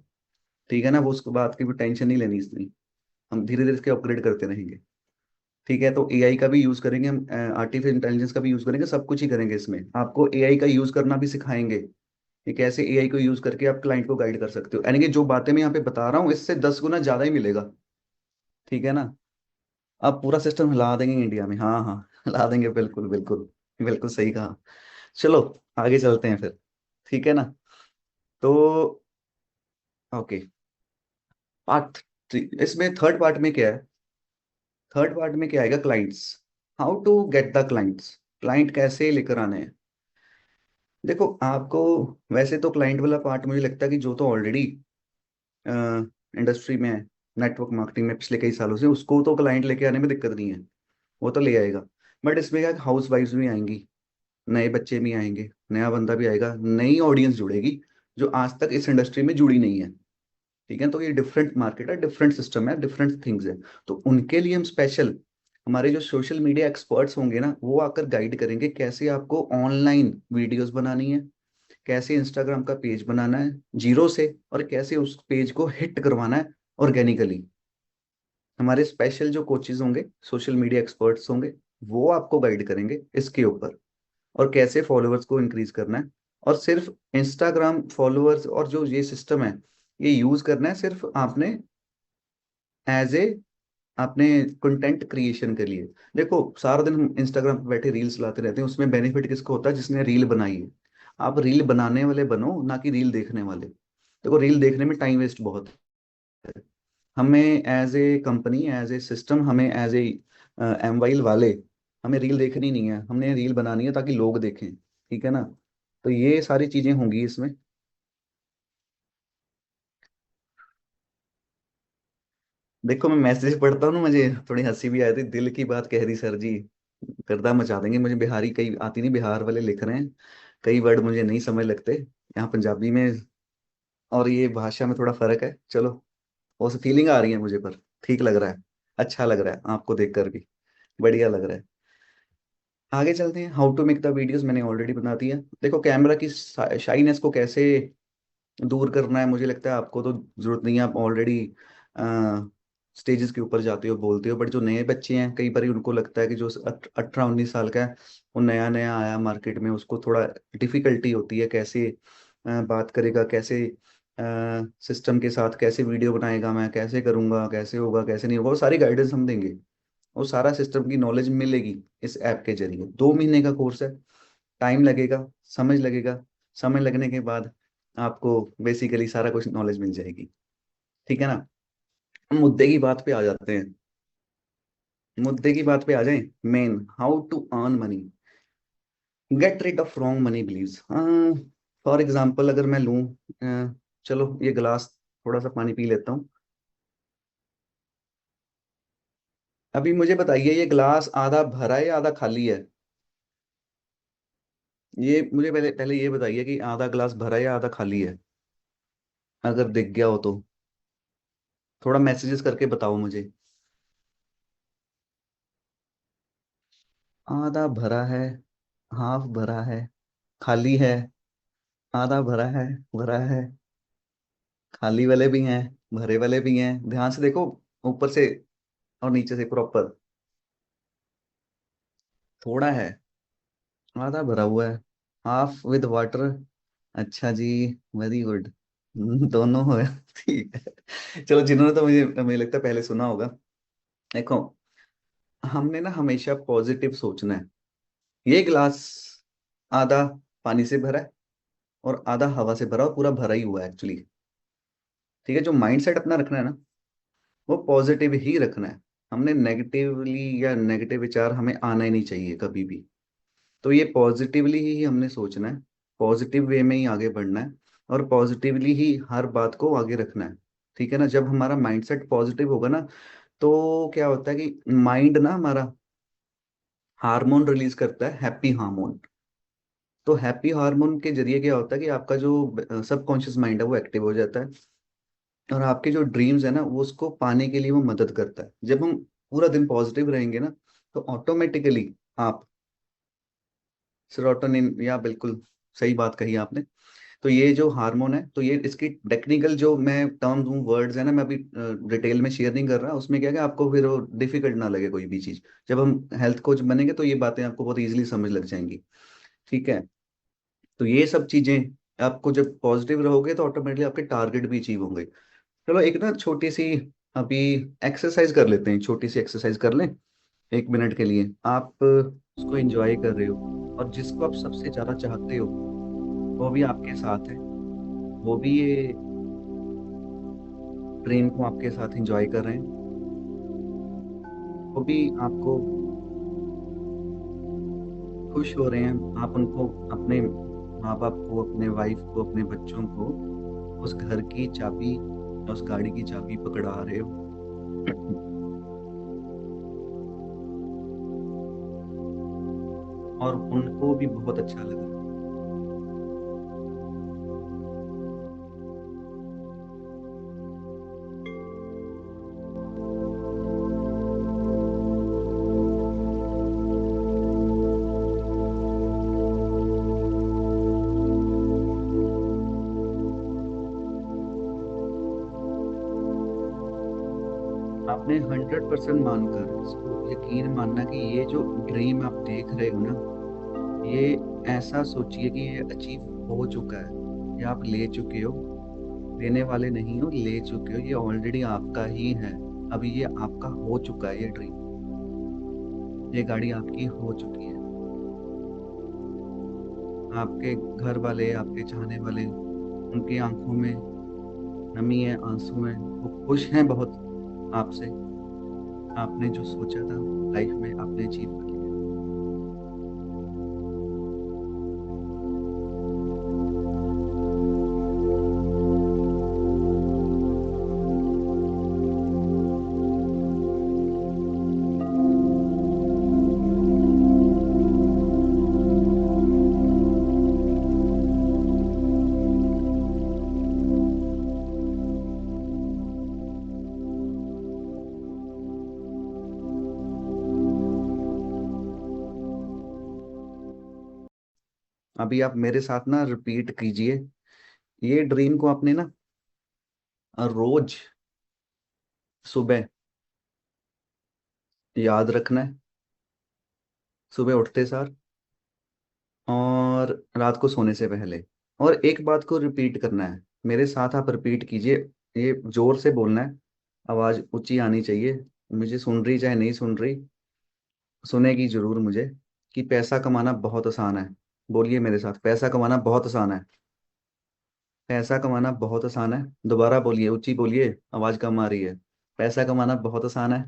ठीक है ना। वो उसके बाद की भी टेंशन नहीं लेनी इसमें, हम धीरे धीरे इसके अपग्रेड करते रहेंगे, ठीक है। तो AI का भी यूज करेंगे हम, आर्टिफिशियल इंटेलिजेंस का भी यूज करेंगे, सब कुछ ही करेंगे इसमें। आपको AI का यूज करना भी सिखाएंगे कि कैसे AI को यूज करके आप क्लाइंट को गाइड कर सकते हो, यानी कि जो बातें मैं यहाँ पे बता रहा हूँ इससे 10 गुना ज्यादा ही मिलेगा, ठीक है ना। आप पूरा सिस्टम हिला देंगे इंडिया में, हाँ हाँ हिला देंगे, बिल्कुल बिल्कुल, बिल्कुल सही कहा। चलो आगे चलते हैं फिर, ठीक है ना। तो ओके, पार्ट इसमें थर्ड पार्ट में क्या है, थर्ड पार्ट में क्या आएगा, clients, how to get the clients, client कैसे लेकर आने हैं। देखो आपको, वैसे तो क्लाइंट वाला पार्ट मुझे लगता है कि जो तो ऑलरेडी इंडस्ट्री में है, नेटवर्क मार्केटिंग में पिछले कई सालों से, उसको तो क्लाइंट लेके आने में दिक्कत नहीं है, वो तो ले आएगा। बट इसमें क्या, हाउस वाइफ्स भी आएंगी, नए बच्चे भी आएंगे, नया बंदा भी आएगा, नई ऑडियंस जुड़ेगी जो आज तक इस इंडस्ट्री में जुड़ी नहीं है, ठीक है। तो ये डिफरेंट मार्केट है, डिफरेंट सिस्टम है, डिफरेंट थिंग्स है। तो उनके लिए हम स्पेशल, हमारे जो सोशल मीडिया एक्सपर्ट्स होंगे ना, वो आकर गाइड करेंगे कैसे आपको ऑनलाइन वीडियोस बनानी है, कैसे इंस्टाग्राम का पेज बनाना है जीरो से, और कैसे उस पेज को हिट करवाना है ऑर्गेनिकली। हमारे स्पेशल जो कोचेज होंगे, सोशल मीडिया एक्सपर्ट्स होंगे, वो आपको गाइड करेंगे इसके ऊपर, और कैसे फॉलोअर्स को इंक्रीज करना है, और सिर्फ इंस्टाग्राम फॉलोअर्स और जो ये सिस्टम है, ये यूज करना है सिर्फ आपने एज ए आपने कंटेंट क्रिएशन के लिए। देखो सारा दिन हम इंस्टाग्राम पे बैठे रील्स लाते रहते हैं, उसमें बेनिफिट किसको होता है? जिसने रील बनाई है। आप रील बनाने वाले बनो, ना कि रील देखने वाले। देखो रील देखने में टाइम वेस्ट बहुत है। हमें as a company, as a system, हमें एज ए एमवाइल वाले, हमें रील देखनी नहीं है, हमने रील बनानी है ताकि लोग देखें। ठीक है ना? तो ये सारी चीजें होंगी इसमें। देखो मैं मैसेज पढ़ता हूँ ना, मुझे थोड़ी हंसी भी आई थी। दिल की बात कह दी सर जी, गर्दा मचा देंगे। मुझे बिहारी कई आती नहीं, बिहार वाले लिख रहे हैं, कई वर्ड मुझे नहीं समझ लगते यहाँ पंजाबी में। और ये भाषा में थोड़ा फर्क है। चलो, उस फीलिंग आ रही है मुझे, पर ठीक लग रहा है, अच्छा लग रहा है आपको देखकर भी, बढ़िया लग रहा है। आगे चलते हैं। How to make the videos मैंने ऑलरेडी बता दिया। देखो कैमरा की शाइनेस को कैसे दूर करना है, मुझे लगता है आपको तो जरूरत नहीं है, आप ऑलरेडी स्टेजेस के ऊपर जाते हो, बोलते हो। बट जो नए बच्चे हैं, कई बार उनको लगता है कि जो 18-19 साल का है, वो नया नया आया मार्केट में, उसको थोड़ा डिफिकल्टी होती है, कैसे बात करेगा, कैसे सिस्टम के साथ कैसे वीडियो बनाएगा, मैं कैसे करूंगा, कैसे होगा कैसे नहीं होगा, वो सारी गाइडेंस हम देंगे। वो सारा सिस्टम की नॉलेज मिलेगी इस ऐप के जरिए। 2 महीने का कोर्स है, टाइम लगेगा, समझ लगेगा। समय लगने के बाद आपको बेसिकली सारा कुछ नॉलेज मिल जाएगी। ठीक है ना? हम मुद्दे की बात पे आ जाते हैं। मुद्दे की बात पे आ जाएं। Main, how to earn money, get rid of wrong money believes. For example अगर मैं लूं, चलो ये गिलास, थोड़ा सा पानी पी लेता हूँ। अभी मुझे बताइए, ये गिलास आधा भरा है या आधा खाली है? ये मुझे पहले पहले ये बताइए कि आधा गिलास भरा है या आधा खाली है, अगर दिख गया हो तो। थोड़ा मैसेजेस करके बताओ मुझे। आधा भरा है, हाफ भरा है, खाली है, आधा भरा है, भरा है, खाली वाले भी हैं, भरे वाले भी हैं। ध्यान से देखो, ऊपर से और नीचे से प्रॉपर। थोड़ा है, आधा भरा हुआ है, हाफ विद वाटर। अच्छा जी, वेरी गुड। दोनों है। ठीक है। चलो, जिन्होंने तो मुझे मुझे लगता है पहले सुना होगा। देखो, हमने ना हमेशा पॉजिटिव सोचना है। ये गिलास आधा पानी से भरा है और आधा हवा से भरा, और पूरा भरा ही हुआ है एक्चुअली। ठीक है? जो माइंड सेट अपना रखना है ना, वो पॉजिटिव ही रखना है। हमने नेगेटिवली या नेगेटिव विचार हमें आना ही नहीं चाहिए कभी भी। तो ये पॉजिटिवली ही हमने सोचना है, पॉजिटिव वे में ही आगे बढ़ना है, और पॉजिटिवली ही हर बात को आगे रखना है। ठीक है ना? जब हमारा माइंडसेट पॉजिटिव होगा ना, तो क्या होता है कि माइंड ना हमारा हार्मोन रिलीज करता है, हैप्पी हार्मोन। तो हैप्पी हार्मोन के जरिए क्या होता है कि आपका जो सबकॉन्शियस माइंड है वो एक्टिव हो जाता है, और आपके जो ड्रीम्स है ना, वो उसको पाने के लिए वो मदद करता है। जब हम पूरा दिन पॉजिटिव रहेंगे ना, तो ऑटोमेटिकली आप सेरोटोनिन, या बिल्कुल सही बात कही आपने। तो ये जो हार्मोन है, तो ये इसकी टेक्निकल जो मैं टर्म्स हूँ, वर्ड्स है ना, मैं अभी डिटेल में शेयर नहीं कर रहा। उसमें क्या है कि आपको फिर वो डिफिकल्ट ना लगे कोई भी चीज। जब हम हेल्थ कोच बनेंगे तो ये बातें आपको बहुत इजीली समझ लग जाएंगी। ठीक है? तो ये सब चीजें, आपको जब पॉजिटिव रहोगे तो ऑटोमेटिकली आपके टारगेट भी अचीव होंगे। चलो एक ना छोटी सी अभी एक्सरसाइज कर लेते हैं, छोटी सी एक्सरसाइज कर लें 1 मिनट के लिए। आप उसको एंजॉय कर रहे हो, और जिसको आप सबसे ज्यादा चाहते हो वो भी आपके साथ है, वो भी ये ड्रीम को आपके साथ एंजॉय कर रहे हैं, वो भी आपको खुश हो रहे हैं। आप उनको, अपने माँ बाप को, अपने वाइफ को, अपने बच्चों को उस घर की चाबी, उस गाड़ी की चाबी पकड़ा रहे हो। और उनको भी बहुत अच्छा लग रहा है। आपने 100% मानकर, इसको यकीन मानना कि ये जो ड्रीम आप देख रहे हो ना, ये ऐसा सोचिए कि ये अचीव हो चुका है, ये आप ले चुके हो। देने वाले नहीं हो, ले चुके हो, ये ऑलरेडी आपका ही है। अभी ये आपका हो चुका है, ये ड्रीम, ये गाड़ी आपकी हो चुकी है। आपके घर वाले, आपके चाहने वाले, उनकी आंखों में नमी है, आंसू हैं, वो खुश हैं बहुत आपसे। आपने जो सोचा था लाइफ में, आपने अचीव कर लिया। अभी आप मेरे साथ ना रिपीट कीजिए, ये ड्रीम को आपने ना रोज सुबह याद रखना है, सुबह उठते सार और रात को सोने से पहले। और एक बात को रिपीट करना है, मेरे साथ आप रिपीट कीजिए। ये जोर से बोलना है, आवाज ऊंची आनी चाहिए, मुझे सुन रही चाहे नहीं सुन रही, सुनेगी जरूर मुझे। कि पैसा कमाना बहुत आसान है। बोलिए मेरे साथ, पैसा कमाना बहुत आसान है। पैसा कमाना बहुत आसान है। दोबारा बोलिए, ऊंची बोलिए, आवाज कम आ रही है। पैसा कमाना बहुत आसान है।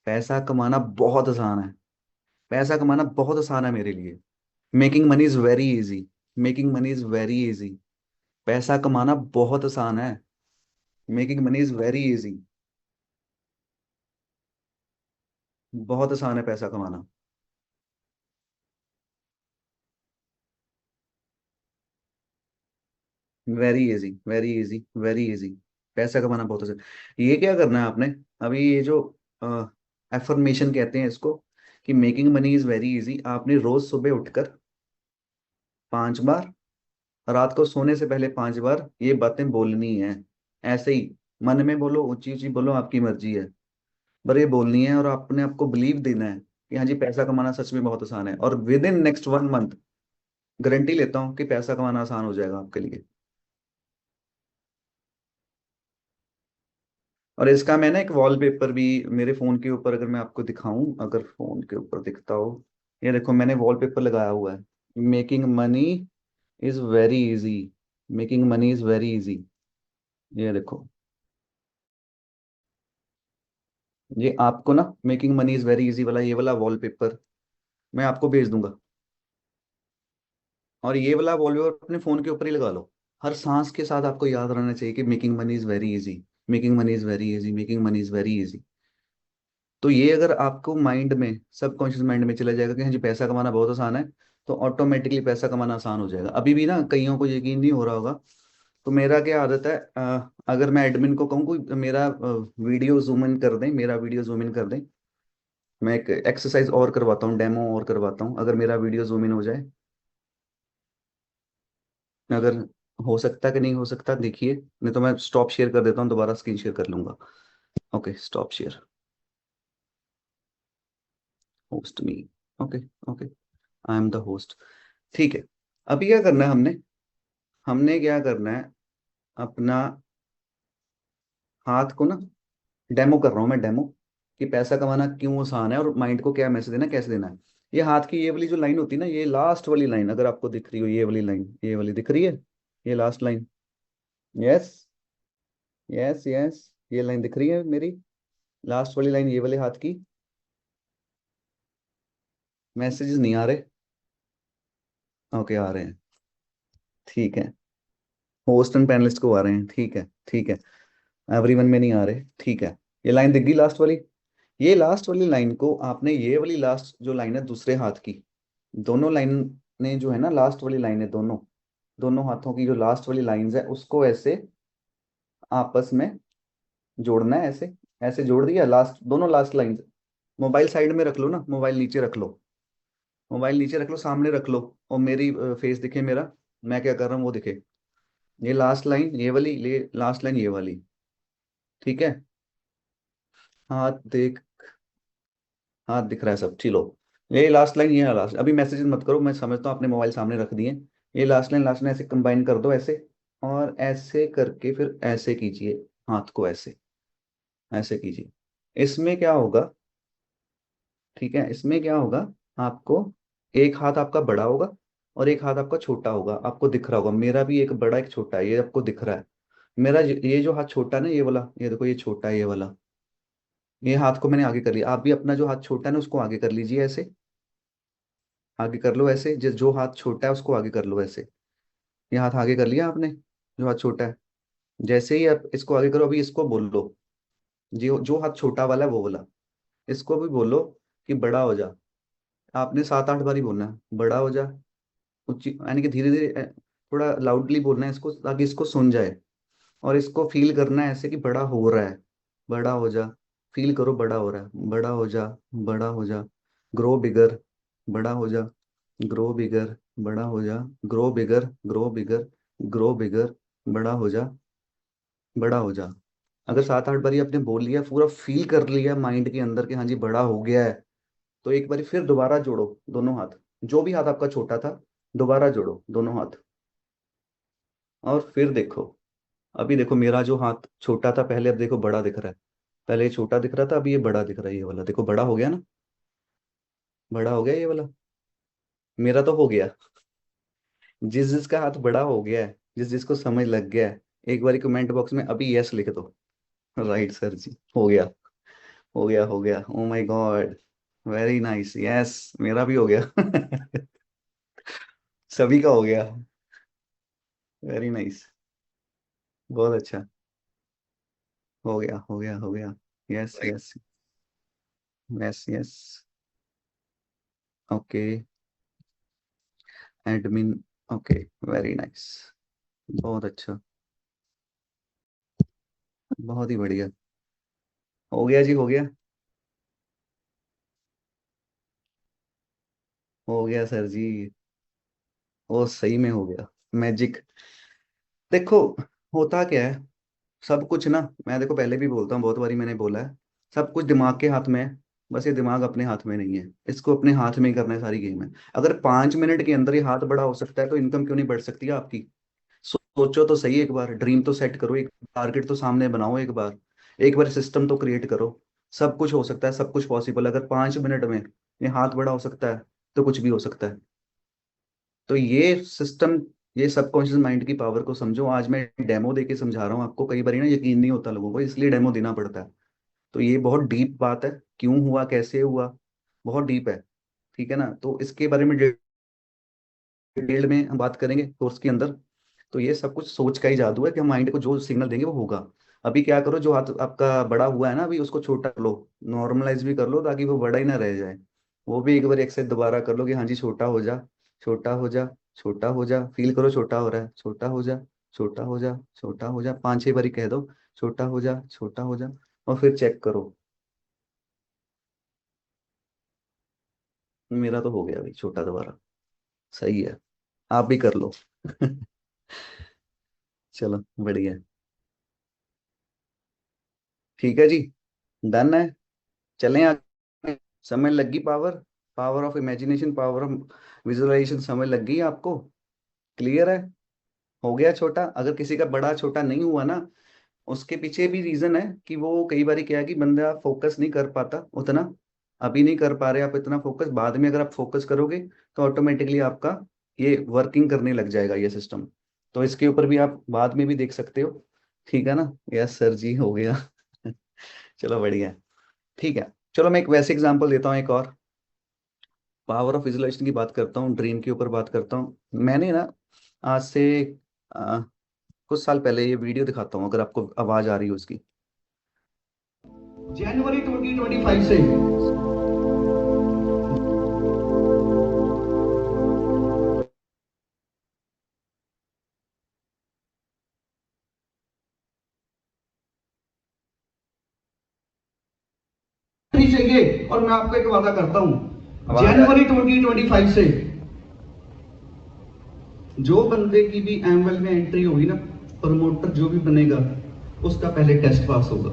पैसा कमाना बहुत आसान है। पैसा कमाना बहुत आसान है मेरे लिए। Making money is very easy. Making money is very easy. पैसा कमाना बहुत आसान है। Making money is very easy. बहुत आसान है पैसा कमाना। Very easy, very easy, very easy. पैसा कमाना बहुत आसान। ये क्या करना है आपने, अभी ये जो एफर्मेशन कहते हैं इसको, कि making money is very easy, आपने रोज सुबह उठकर 5 बार, रात को सोने से पहले 5 बार ये बातें बोलनी है। ऐसे ही मन में बोलो, ऊंची ऊंची बोलो, आपकी मर्जी है। पर ये बोलनी है और आपने आपको बिलीव देना है कि हाँ जी, पैसा कमाना सच में बहुत आसान है। और with in next 1 month guarantee लेता हूँ कि पैसा कमाना आसान हो जाएगा आपके लिए। और इसका मैं ना एक वॉलपेपर भी मेरे फोन के ऊपर, अगर मैं आपको दिखाऊं, अगर फोन के ऊपर दिखता हो, ये देखो मैंने वॉलपेपर लगाया हुआ है। Making money is very easy. Making money is very easy. ये देखो, ये आपको ना making money is very easy वाला, ये वाला वॉलपेपर मैं आपको भेज दूंगा। और ये वाला वॉलपेपर अपने फोन के ऊपर ही लगा लो। हर सांस के साथ आपको याद रहना चाहिए कि making money is very easy. Making money is very easy. Making money is very easy. तो ये अगर आपको माइंड में, सबकॉन्शियस माइंड में चला जाएगा कि हाँ जी, पैसा कमाना बहुत आसान है, तो ऑटोमेटिकली पैसा कमाना आसान हो जाएगा। अभी भी ना कईयों को यकीन नहीं हो रहा होगा। तो मेरा क्या आदत है, अगर मैं एडमिन को कहूँ कोई मेरा वीडियो जूम इन कर दें, मेरा वीडियो जूम इन कर दें, मैं एक एक्सरसाइज और करवाता हूँ, डेमो और करवाता हूँ, अगर मेरा वीडियो जूम इन हो जाए। अगर हो सकता कि नहीं हो सकता देखिए, नहीं तो मैं स्टॉप शेयर कर देता हूँ, दोबारा स्क्रीन शेयर कर लूंगा। Okay, stop share, host me. Okay, okay, I am the host. ठीक है। अभी क्या करना है हमने, हमने क्या करना है, अपना हाथ को ना, डेमो कर रहा हूँ मैं, डेमो, कि पैसा कमाना क्यों आसान है और माइंड को क्या मैसेज देना है, कैसे देना है। ये हाथ की ये वाली जो लाइन होती है ना, ये लास्ट वाली लाइन अगर आपको दिख रही हो, ये वाली लाइन, ये वाली दिख रही है, ये last line. Yes, yes, yes, ये लाइन दिख रही है मेरी, लास्ट वाली लाइन, ये वाले हाथ की। मैसेजेस नहीं आ रहे? ओके, आ रहे हैं। ठीक है। होस्ट एंड पैनलिस्ट को आ रहे हैं, ठीक है, ठीक है। एवरीवन में नहीं आ रहे, ठीक है। ये लाइन दिख गई लास्ट वाली। ये लास्ट वाली लाइन को आपने, ये वाली लास्ट जो लाइन है दूसरे हाथ की, दोनों लाइन ने जो है ना, लास्ट वाली लाइन है, दोनों दोनों हाथों की जो लास्ट वाली लाइंस है, उसको ऐसे आपस में जोड़ना है, ऐसे, ऐसे जोड़ दिया, लास्ट दोनों लास्ट लाइंस। मोबाइल साइड में रख लो ना, मोबाइल नीचे रख लो, मोबाइल नीचे रख लो, सामने रख लो, और मेरी फेस दिखे मेरा, मैं क्या कर रहा हूँ वो दिखे। ये लास्ट लाइन ये वाली, ये लास्ट लाइन ये वाली, ठीक है। हाथ देख, हाथ दिख रहा है सब, चलो। ये लास्ट लाइन, ये लास्ट, अभी मैसेज मत करो, मैं समझता हूँ आपने मोबाइल सामने रख दिए। ये लास्ट लाइन ऐसे कंबाइन कर दो ऐसे, और ऐसे करके फिर ऐसे कीजिए, हाथ को ऐसे, ऐसे कीजिए। इसमें क्या होगा, ठीक है, इसमें क्या होगा, आपको एक हाथ आपका बड़ा होगा और एक हाथ आपका छोटा होगा, आपको दिख रहा होगा, मेरा भी एक बड़ा एक छोटा है, ये आपको दिख रहा है। मेरा ये जो हाथ छोटा है ना, ये वाला, ये देखो ये छोटा है ये वाला, ये हाथ को मैंने आगे कर लिया। आप भी अपना जो हाथ छोटा है ना उसको आगे कर लीजिए ऐसे, आगे कर लो ऐसे, जिस जो हाथ छोटा है उसको आगे कर लो ऐसे। ये हाथ आगे कर लिया आपने, जो हाथ छोटा है। जैसे ही आप इसको आगे करो, अभी इसको बोल लो, जो जो हाथ छोटा वाला है वो वाला, इसको भी बोलो कि बड़ा हो जा। आपने 7-8 बार ही बोलना है, बड़ा हो जा, ऊंची, यानी कि धीरे धीरे थोड़ा लाउडली बोलना है इसको, ताकि इसको सुन जाए। और इसको फील करना है ऐसे कि बड़ा हो रहा है, बड़ा हो जा, फील करो बड़ा हो रहा है, बड़ा हो जा, बड़ा हो जा, ग्रो बिगर, बड़ा हो जा, ग्रो बिगर, बड़ा हो जा, ग्रो बिगर, ग्रो बिगर, ग्रो बिगर, बड़ा हो जा, बड़ा हो जा। अगर 7-8 बार आपने बोल लिया, पूरा फील कर लिया माइंड के अंदर कि हाँ जी बड़ा हो गया है, तो एक बार फिर दोबारा जोड़ो दोनों हाथ, जो भी हाथ आपका छोटा था, दोबारा जोड़ो दोनों हाथ, और फिर देखो। अभी देखो मेरा जो हाथ छोटा था पहले, अब देखो बड़ा दिख रहा है। पहले ये छोटा दिख रहा था, अभी ये बड़ा दिख रहा है, ये वाला देखो बड़ा हो गया ना, बड़ा हो गया ये वाला, मेरा तो हो गया। जिस जिसका हाथ बड़ा हो गया है, जिस जिसको समझ लग गया है, एक बार कमेंट बॉक्स में अभी यस लिख दो। राइट सर जी, हो गया, हो गया, हो गया, oh my God, very nice, yes मेरा भी हो गया। सभी का हो गया, वेरी नाइस, बहुत अच्छा, हो गया, हो गया, हो गया, yes yes, yes yes, okay, admin, okay, very nice, बहुत अच्छा, बहुत ही बढ़िया, हो गया जी, हो गया, हो गया सर जी, वो सही में हो गया, मैजिक। देखो होता क्या है, सब कुछ ना, मैं देखो पहले भी बोलता हूँ, बहुत बारी मैंने बोला है, सब कुछ दिमाग के हाथ में है, बस ये दिमाग अपने हाथ में नहीं है, इसको अपने हाथ में ही करना है, सारी गेम है। अगर 5 मिनट के अंदर ये हाथ बड़ा हो सकता है, तो इनकम क्यों नहीं बढ़ सकती है आपकी? सोचो तो सही, एक बार ड्रीम तो सेट करो, एक टारगेट तो सामने बनाओ, एक बार सिस्टम तो क्रिएट करो। सब कुछ हो सकता है, सब कुछ पॉसिबल, अगर 5 मिनट में ये हाथ बड़ा हो सकता है, तो कुछ भी हो सकता है। तो ये सिस्टम, ये सबकॉन्शियस माइंड की पावर को समझो। आज मैं डेमो देके समझा रहा हूँ आपको, कई बार ना यकीन नहीं होता लोगों को, इसलिए डेमो देना पड़ता है। तो ये बहुत डीप बात है, क्यों हुआ, कैसे हुआ, बहुत डीप है। ठीक है ना, तो इसके बारे में डिटेल में हम बात करेंगे कोर्स के अंदर। तो ये सब कुछ सोच का ही जादू है कि हम माइंड को जो सिग्नल देंगे वो होगा। अभी क्या करो, जो हाथ आपका बड़ा हुआ है ना, अभी उसको छोटा कर लो, नॉर्मलाइज भी कर लो, ताकि वो बड़ा ही ना रह जाए। वो भी एक बार एक्सरसाइज दोबारा कर लो कि हाँ जी छोटा हो जा, छोटा हो जा, छोटा हो जा, फील करो छोटा हो रहा है, छोटा हो जा, छोटा हो जा, छोटा हो जा, 5-6 बारी कह दो, छोटा हो जा, छोटा हो जा, और फिर चेक करो। मेरा तो हो गया अभी छोटा दोबारा, सही है, आप भी कर लो। चलो बढ़िया, ठीक है जी, डन है, चलें आगे। समझ लगी power, power of imagination, power of visualisation समझ लग गई आपको? क्लियर है? हो गया छोटा। अगर किसी का बड़ा छोटा नहीं हुआ ना, उसके पीछे भी रीजन है कि वो कई बार क्या है कि बंदा फोकस नहीं कर पाता उतना, अभी नहीं कर पा रहे आप इतना फोकस, बाद में अगर आप फोकस करोगे तो ऑटोमेटिकली आपका ये वर्किंग करने लग जाएगा ये सिस्टम। तो इसके ऊपर भी आप बाद में भी देख सकते हो, ठीक है ना? यस सर जी, हो गया। चलो बढ़िया है। ठीक है, चलो मैं एक वैसे एग्जांपल देता हूँ, एक और पावर ऑफ विजुअलाइजेशन की बात करता हूँ, ड्रीम के ऊपर बात करता हूँ। मैंने ना आज से आ, कुछ साल पहले, ये वीडियो दिखाता हूँ अगर आपको आवाज आ रही हो उसकी। जनवरी 2025 से नहीं चाहिए, और मैं आपको एक वादा करता हूँ, जनवरी 2025 से जो बंदे की भी एमवेल में एंट्री होगी ना, प्रमोटर जो भी बनेगा, उसका पहले टेस्ट पास होगा।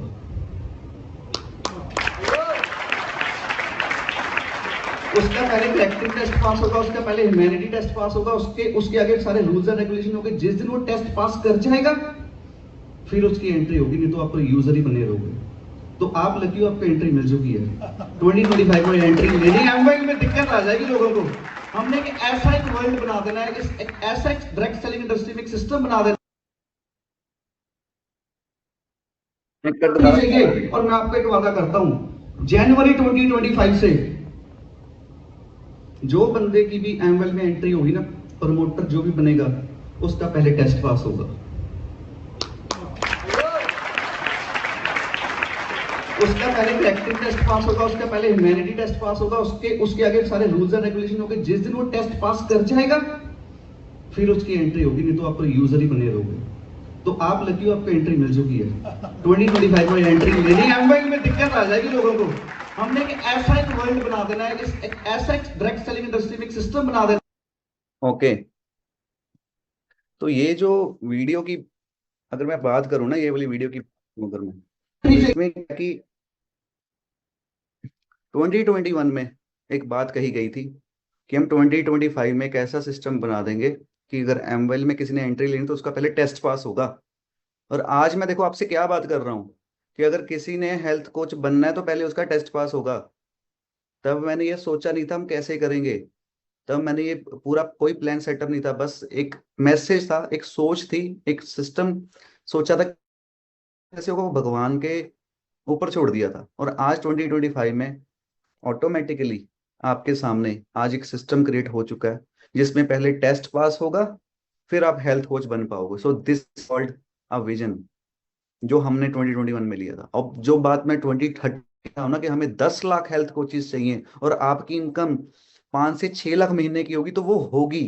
उसका पहले प्रैक्टिस टेस्ट पास होगा, उसका पहले ह्यूमैनिटी टेस्ट पास होगा, उसके उसके आगे सारे रूल्स एंड रेगुलेशन होंगे। जिस दिन वो टेस्ट पास कर जाएगा फिर उसकी एंट्री होगी, नहीं तो आप यूजर ही बने रहोगे। तो आप लकी हो, आपको एंट्री मिल चुकी है। 2025 में एंट्री लेनी है, मोबाइल में दिक्कत आ जाएगी लोगों को। हमने ऐसा एक वर्ल्ड बना देना है, ऐसा एक डायरेक्ट सेलिंग इंडस्ट्री में एक सिस्टम बना देना चाहिए। और मैं आपको एक वादा करता हूं, जनवरी 2025 से जो बंदे की भी एमवेल में एंट्री होगी ना, प्रमोटर जो भी बनेगा उसका पहले टेस्ट पास होगा, उसका पहले प्रैक्टिस टेस्ट पास होगा, उसका पहले ह्यूमैनिटी टेस्ट पास होगा, उसके उसके आगे सारे रूल्स एंड रेगुलेशन होंगे। जिस दिन वो टेस्ट पास कर जाएगा फिर उसकी एंट्री होगी, नहीं तो आप यूजर ही बने रहोगे। तो आप लकी हो, आपको एंट्री मिल चुकी है। 2025 में एंट्री लेनी है, मोबाइल में दिक्कत आ जाएगी लोगों को। हमने ऐसा एक वर्ल्ड बना देना है, ऐसा एक डायरेक्ट सेलिंग इंडस्ट्री में एक सिस्टम बना देना। ओके, तो ये जो वीडियो की अगर मैं बात करूं ना, ये वाली वीडियो की अगर मैं तो इसमें कि 2021 में एक बात कही गई थी कि हम 2025 में एक ऐसा सिस्टम बना देंगे कि अगर एमवेल में किसी ने एंट्री लेनी तो उसका पहले टेस्ट पास होगा। और आज मैं देखो आपसे क्या बात कर रहा हूँ कि अगर किसी ने हेल्थ कोच बनना है तो पहले उसका टेस्ट पास होगा। तब मैंने ये सोचा नहीं था हम कैसे करेंगे, तब मैंने ये पूरा कोई प्लान सेटअप नहीं था, बस एक मैसेज था, एक सोच थी, एक सिस्टम सोचा था, कैसे को भगवान के ऊपर छोड़ दिया था। और आज 2025 में ऑटोमेटिकली आपके सामने आज एक सिस्टम क्रिएट हो चुका है जिसमें पहले टेस्ट पास होगा, फिर आप हेल्थ कोच बन पाओगे। So this called a vision जो हमने 2021 में लिया था। अब जो बात मैं 2030 का हूं ना कि हमें 10 लाख हेल्थ कोचेस चाहिए और आपकी इनकम 5 से 6 लाख महीने की होगी, तो वो होगी।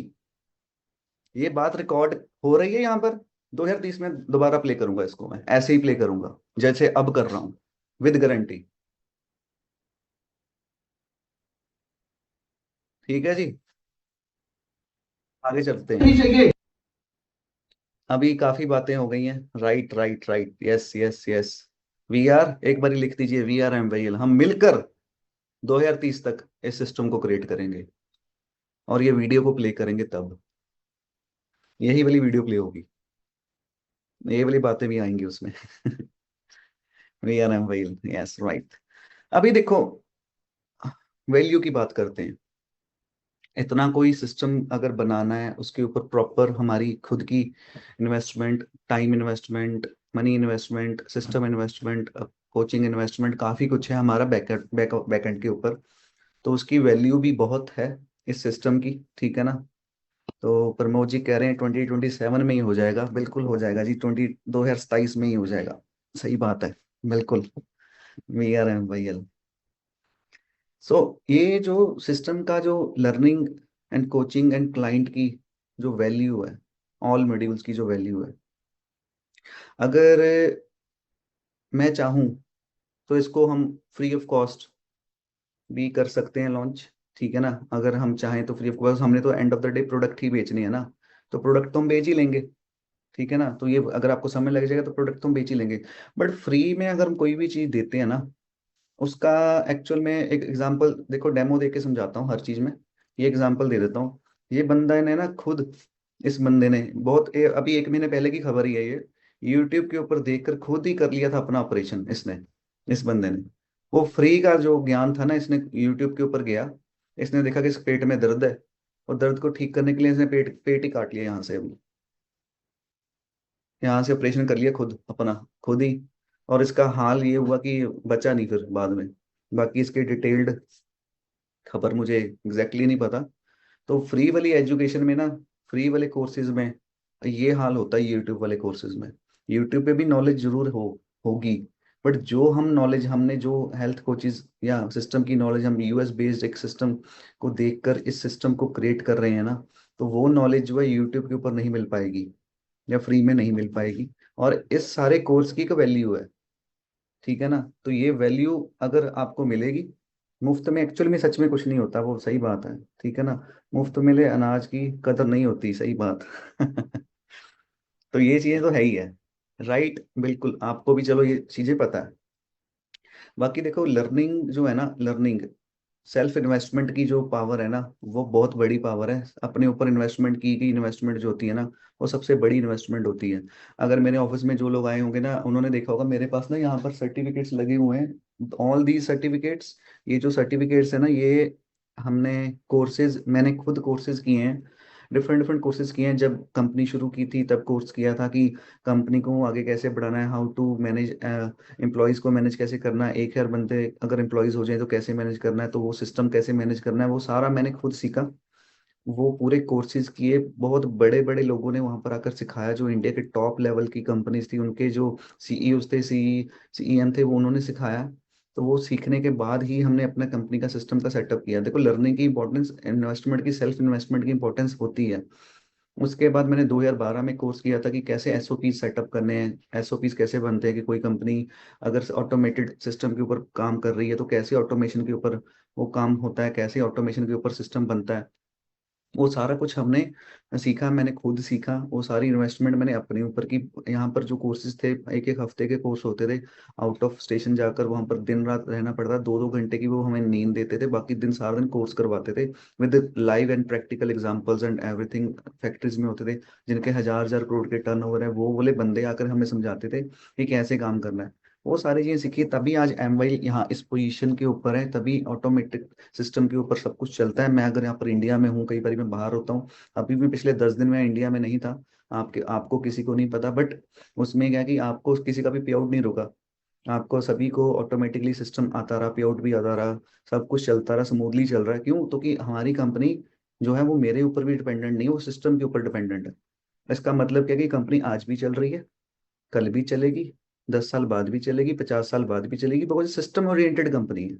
ये बात रिकॉर्ड हो रही है यहाँ पर। 2030 में दोबारा प्ले करूंगा इसको, मैं ऐसे ही प्ले करूंगा जैसे अब कर रहा हूं, विद गारंटी। ठीक है जी, आगे चलते हैं। अभी काफी बातें हो गई हैं। Right right right, yes yes yes. We are, एक बारी लिख दीजिए, वी आर एमवेल, हम मिलकर 2030 तक इस सिस्टम को क्रिएट करेंगे और ये वीडियो को प्ले करेंगे तब यही वाली वीडियो प्ले होगी, ये वाली बातें भी आएंगी उसमें। We are MYL, yes right. अभी देखो, वैल्यू की बात करते हैं। इतना कोई सिस्टम अगर बनाना है उसके ऊपर प्रॉपर हमारी खुद की investment, time investment, money investment, system investment, coaching investment, काफी कुछ है हमारा बैकएंड के ऊपर। तो उसकी वैल्यू भी बहुत है इस सिस्टम की, ठीक है ना। तो प्रमोद जी कह रहे हैं 2027 में ही हो जाएगा, बिल्कुल हो जाएगा जी, 2027 में ही हो जाएगा। सही बात है, बिल्कुल। We are M Y L. So ये जो सिस्टम का जो learning and coaching and client की जो वैल्यू है, ऑल मॉड्यूल्स की जो वैल्यू है, अगर मैं चाहूँ तो इसको हम फ्री ऑफ कॉस्ट भी कर सकते हैं लॉन्च, ठीक है ना। अगर हम चाहें तो फ्री ऑफ कॉस्ट, हमने तो end of the day product ही बेचनी है ना, तो प्रोडक्ट तो हम बेच ही लेंगे, ठीक है ना। तो ये अगर आपको समय लग जाएगा तो प्रोडक्ट तो हम बेच ही लेंगे। बट फ्री में अगर हम कोई भी चीज़ देते हैं ना, उसका एक्चुअल में एक एग्जांपल देखो, डेमो दे के समझाता हूँ हर चीज में। ये एग्जांपल दे देता हूँ। ये बंदा ने ना खुद, इस बंदे ने अभी 1 महीने पहले की खबर ही है ये, यूट्यूब के ऊपर देखकर खुद ही कर लिया था अपना ऑपरेशन इसने, इस बंदे ने। वो फ्री का जो ज्ञान था ना, इसने यूट्यूब के ऊपर गया, इसने देखा कि इस पेट में दर्द है, और दर्द को ठीक करने के लिए इसने पेट पेट ही काट लिया यहाँ से, अभी यहाँ से ऑपरेशन कर लिया खुद अपना, खुद ही। और इसका हाल ये हुआ कि बचा नहीं फिर बाद में। बाकी इसके डिटेल्ड खबर मुझे एग्जैक्टली नहीं पता। तो फ्री वाली एजुकेशन में ना, फ्री वाले कोर्सेज में ये हाल होता है। यूट्यूब वाले कोर्सेज में, यूट्यूब पे भी नॉलेज जरूर होगी, बट जो हम नॉलेज हमने जो हेल्थ कोचेज या सिस्टम की नॉलेज हम यूएस बेस्ड एक सिस्टम को देखकर इस सिस्टम को क्रिएट कर रहे हैं ना, तो वो नॉलेज जो है यूट्यूब के ऊपर नहीं मिल पाएगी या फ्री में नहीं मिल पाएगी। और इस सारे कोर्स की एक वैल्यू है, ठीक है ना। तो ये वैल्यू अगर आपको मिलेगी मुफ्त में, एक्चुअल में सच में कुछ नहीं होता, वो सही बात है, ठीक है ना। मुफ्त मिले अनाज की कदर नहीं होती, सही बात। तो ये चीजें तो है ही है, राइट, बिल्कुल आपको भी चलो ये चीजें पता है। बाकी देखो, लर्निंग जो है ना, लर्निंग सेल्फ इन्वेस्टमेंट की जो पावर है ना, वो बहुत बड़ी पावर है। अपने ऊपर इन्वेस्टमेंट की गई इन्वेस्टमेंट जो होती है ना, वो सबसे बड़ी इन्वेस्टमेंट होती है। अगर मेरे ऑफिस में जो लोग आए होंगे ना, उन्होंने देखा होगा मेरे पास ना यहाँ पर सर्टिफिकेट्स लगे हुए हैं, ऑल दी सर्टिफिकेट्स। ये जो सर्टिफिकेट्स है ना, ये हमने कोर्सेज, मैंने खुद कोर्सेज किए हैं, डिफरेंट डिफरेंट कोर्सेज किए हैं। जब कंपनी शुरू की थी तब कोर्स किया था कि कंपनी को आगे कैसे बढ़ाना है, हाउ टू मैनेज एम्प्लॉयज़ को मैनेज कैसे करना है, 1,000 बंदे अगर एम्प्लॉयज़ हो जाए तो कैसे मैनेज करना है, तो वो सिस्टम कैसे मैनेज करना है, वो सारा मैंने खुद सीखा। वो पूरे कोर्सेज किए, बहुत बड़े बड़े लोगों ने वहां पर आकर सिखाया, जो इंडिया के टॉप लेवल की कंपनीज थी, उनके जो सीईओ थे, सीईएम थे, वो उन्होंने सिखाया। तो वो सीखने के बाद ही हमने अपना कंपनी का सिस्टम का सेटअप किया। देखो, लर्निंग की इंपॉर्टेंस, इन्वेस्टमेंट की, सेल्फ इन्वेस्टमेंट की इंपॉर्टेंस होती है। उसके बाद मैंने 2012 में कोर्स किया था कि कैसे एसओपी सेटअप करने हैं, एसओपीज कैसे बनते हैं, कि कोई कंपनी अगर ऑटोमेटेड सिस्टम के ऊपर काम कर रही है तो कैसे ऑटोमेशन के ऊपर वो काम होता है, कैसे ऑटोमेशन के ऊपर सिस्टम बनता है। वो सारा कुछ हमने सीखा, मैंने खुद सीखा। वो सारी इन्वेस्टमेंट मैंने अपने ऊपर की। यहाँ पर जो कोर्सेज थे, एक एक हफ्ते के कोर्स होते थे। आउट ऑफ स्टेशन जाकर वहां पर दिन रात रहना पड़ता, 2-2 घंटे की वो हमें नींद देते थे, बाकी दिन सारा दिन कोर्स करवाते थे with live and practical examples and everything. Factories में होते थे जिनके हजार हजार करोड़ के टर्नओवर है, वो बोले बंदे आकर हमें समझाते थे कि कैसे काम करना है। वो सारी चीजें सीखी, तभी आज एमवाई यहाँ इस पोजीशन के ऊपर है, तभी ऑटोमेटिक सिस्टम के ऊपर सब कुछ चलता है। मैं अगर यहाँ पर इंडिया में हूँ, कई बार मैं बाहर होता हूँ, अभी भी पिछले 10 दिन में इंडिया में नहीं था। आपके आपको किसी को नहीं पता, बट उसमें क्या है कि आपको किसी का भी पे आउट नहीं रुका। आपको सभी को ऑटोमेटिकली सिस्टम आता रहा, पे आउट भी आता रहा, सब कुछ चलता रहा, स्मूथली चल रहा है। क्यों? तो कि हमारी कंपनी जो है वो मेरे ऊपर भी डिपेंडेंट नहीं है, वो सिस्टम के ऊपर डिपेंडेंट है। इसका मतलब क्या है कि कंपनी आज भी चल रही है, कल भी चलेगी, 10 साल बाद भी चलेगी, 50 साल बाद भी चलेगी, बिकॉज सिस्टम ओरिएंटेड कंपनी है।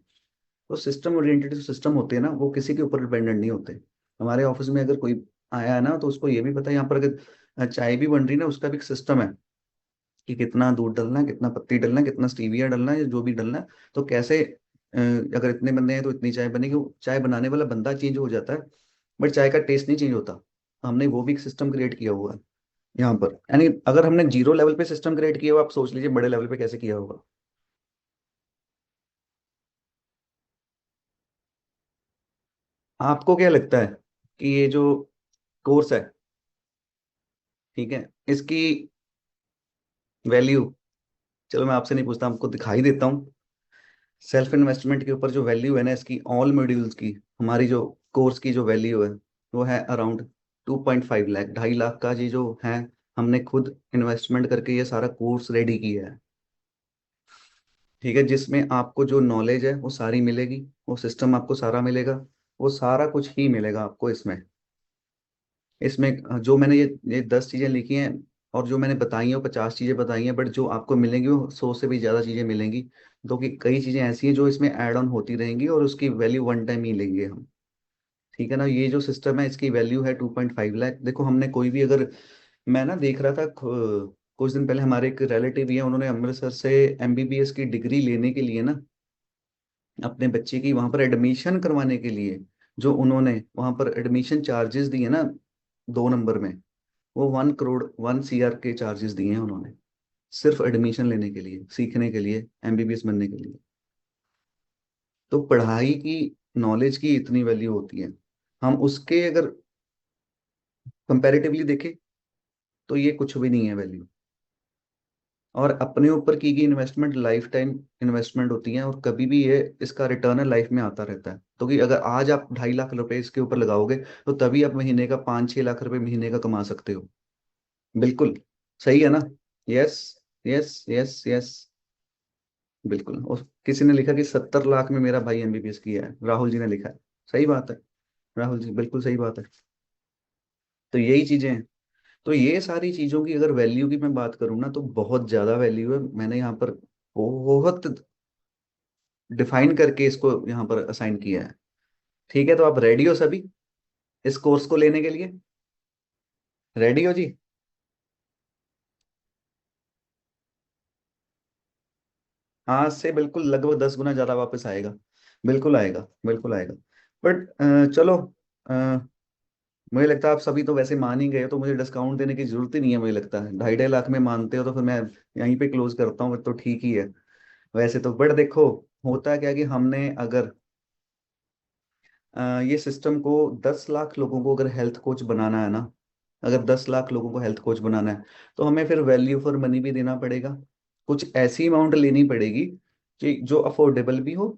तो सिस्टम ओरिएंटेड जो सिस्टम होते हैं ना, वो किसी के ऊपर डिपेंडेंट नहीं होते। हमारे ऑफिस में अगर कोई आया है ना, तो उसको ये भी पता है यहाँ पर अगर चाय भी बन रही है ना, उसका भी एक सिस्टम है कि कितना दूध डालना है, कितना पत्ती डालना है, कितना स्टीविया डालना है, या जो भी डालना है। तो कैसे अगर इतने बंदे हैं तो इतनी चाय बनेगी। वो चाय बनाने वाला बंदा चेंज हो जाता है, बट चाय का टेस्ट नहीं चेंज होता। हमने वो भी एक सिस्टम क्रिएट किया हुआ है यहाँ पर। यानी अगर हमने जीरो लेवल पे सिस्टम क्रिएट किया हुआ, आप सोच लीजिए बड़े लेवल पे कैसे किया होगा। आपको क्या लगता है कि ये जो कोर्स है, ठीक है, इसकी वैल्यू, चलो मैं आपसे नहीं पूछता, आपको दिखाई देता हूँ। सेल्फ इन्वेस्टमेंट के ऊपर जो वैल्यू है ना इसकी, ऑल मॉड्यूल्स की, हमारी जो कोर्स की जो वैल्यू है, वो है अराउंड 2.5 लाख, 2.5 लाख का। ये जो है, हमने खुद इन्वेस्टमेंट करके ये सारा कोर्स रेडी किया है। ठीक है, जिसमें आपको जो नॉलेज है वो सारी मिलेगी, वो सिस्टम आपको सारा मिलेगा, वो सारा कुछ ही मिलेगा आपको इसमें। इसमें जो मैंने ये 10 चीजें लिखी हैं, और जो मैंने बताई हैं वो 50 चीजें बताई हैं, बट जो आपको मिलेंगी वो 100 से भी ज्यादा चीजें मिलेंगी। तो कि कई चीजें ऐसी हैं जो इसमें ऐड ऑन होती रहेंगी, और उसकी वैल्यू वन टाइम ही लेंगे हम। ठीक है ना? ये जो सिस्टम है, इसकी वैल्यू है 2.5 लाख। देखो, हमने कोई भी अगर, मैं ना देख रहा था कुछ दिन पहले हमारे एक रिलेटिव ही है, उन्होंने अमृतसर से एमबीबीएस की डिग्री लेने के लिए ना, अपने बच्चे की वहां पर एडमिशन करवाने के लिए, जो उन्होंने वहां पर एडमिशन चार्जेस दिए ना, 2 नंबर में, वो 1 करोड़ 1 CR के चार्जेस दिए हैं उन्होंने, सिर्फ एडमिशन लेने के लिए, सीखने के लिए, एमबीबीएस बनने के लिए। तो पढ़ाई की, नॉलेज की इतनी वैल्यू होती है। हम उसके अगर कंपैरेटिवली देखें, तो ये कुछ भी नहीं है वैल्यू। और अपने ऊपर की गई इन्वेस्टमेंट लाइफ टाइम इन्वेस्टमेंट होती है, और कभी भी ये इसका रिटर्न है लाइफ में आता रहता है। तो कि अगर आज आप 2.5 लाख रुपए इसके ऊपर लगाओगे, तो तभी आप महीने का 5-6 लाख रुपए महीने का कमा सकते हो। बिल्कुल सही है ना? Yes, yes, yes, yes. बिल्कुल। और किसी ने लिखा कि 70 लाख में मेरा भाई एमबीबीएस किया है, राहुल जी ने लिखा है। सही बात है, राहुल जी, बिल्कुल सही बात है। तो यही चीजें हैं। तो ये सारी चीजों की अगर वैल्यू की मैं बात करूँ ना, तो बहुत ज्यादा वैल्यू है। मैंने यहाँ पर बहुत डिफाइन करके इसको यहाँ पर असाइन किया है। ठीक है, तो आप रेडी हो सभी इस कोर्स को लेने के लिए? रेडी हो जी? आज से बिल्कुल लगभग 10 गुना ज्यादा वापस आएगा। बिल्कुल आएगा, बिल्कुल आएगा। बट चलो, अ, मुझे लगता है आप सभी तो वैसे मान ही गए हो, तो मुझे डिस्काउंट देने की जरूरत ही नहीं है। मुझे लगता है 2.5 2.5 लाख में मानते हो तो फिर मैं यहीं पे क्लोज करता हूँ, तो ठीक ही है वैसे तो। बट देखो, होता क्या है कि हमने अगर ये सिस्टम को 10 लाख लोगों को अगर हेल्थ कोच बनाना है ना, अगर 10 लाख लोगों को हेल्थ कोच बनाना है, तो हमें फिर वैल्यू फॉर मनी भी देना पड़ेगा। कुछ ऐसी अमाउंट लेनी पड़ेगी कि जो अफोर्डेबल भी हो,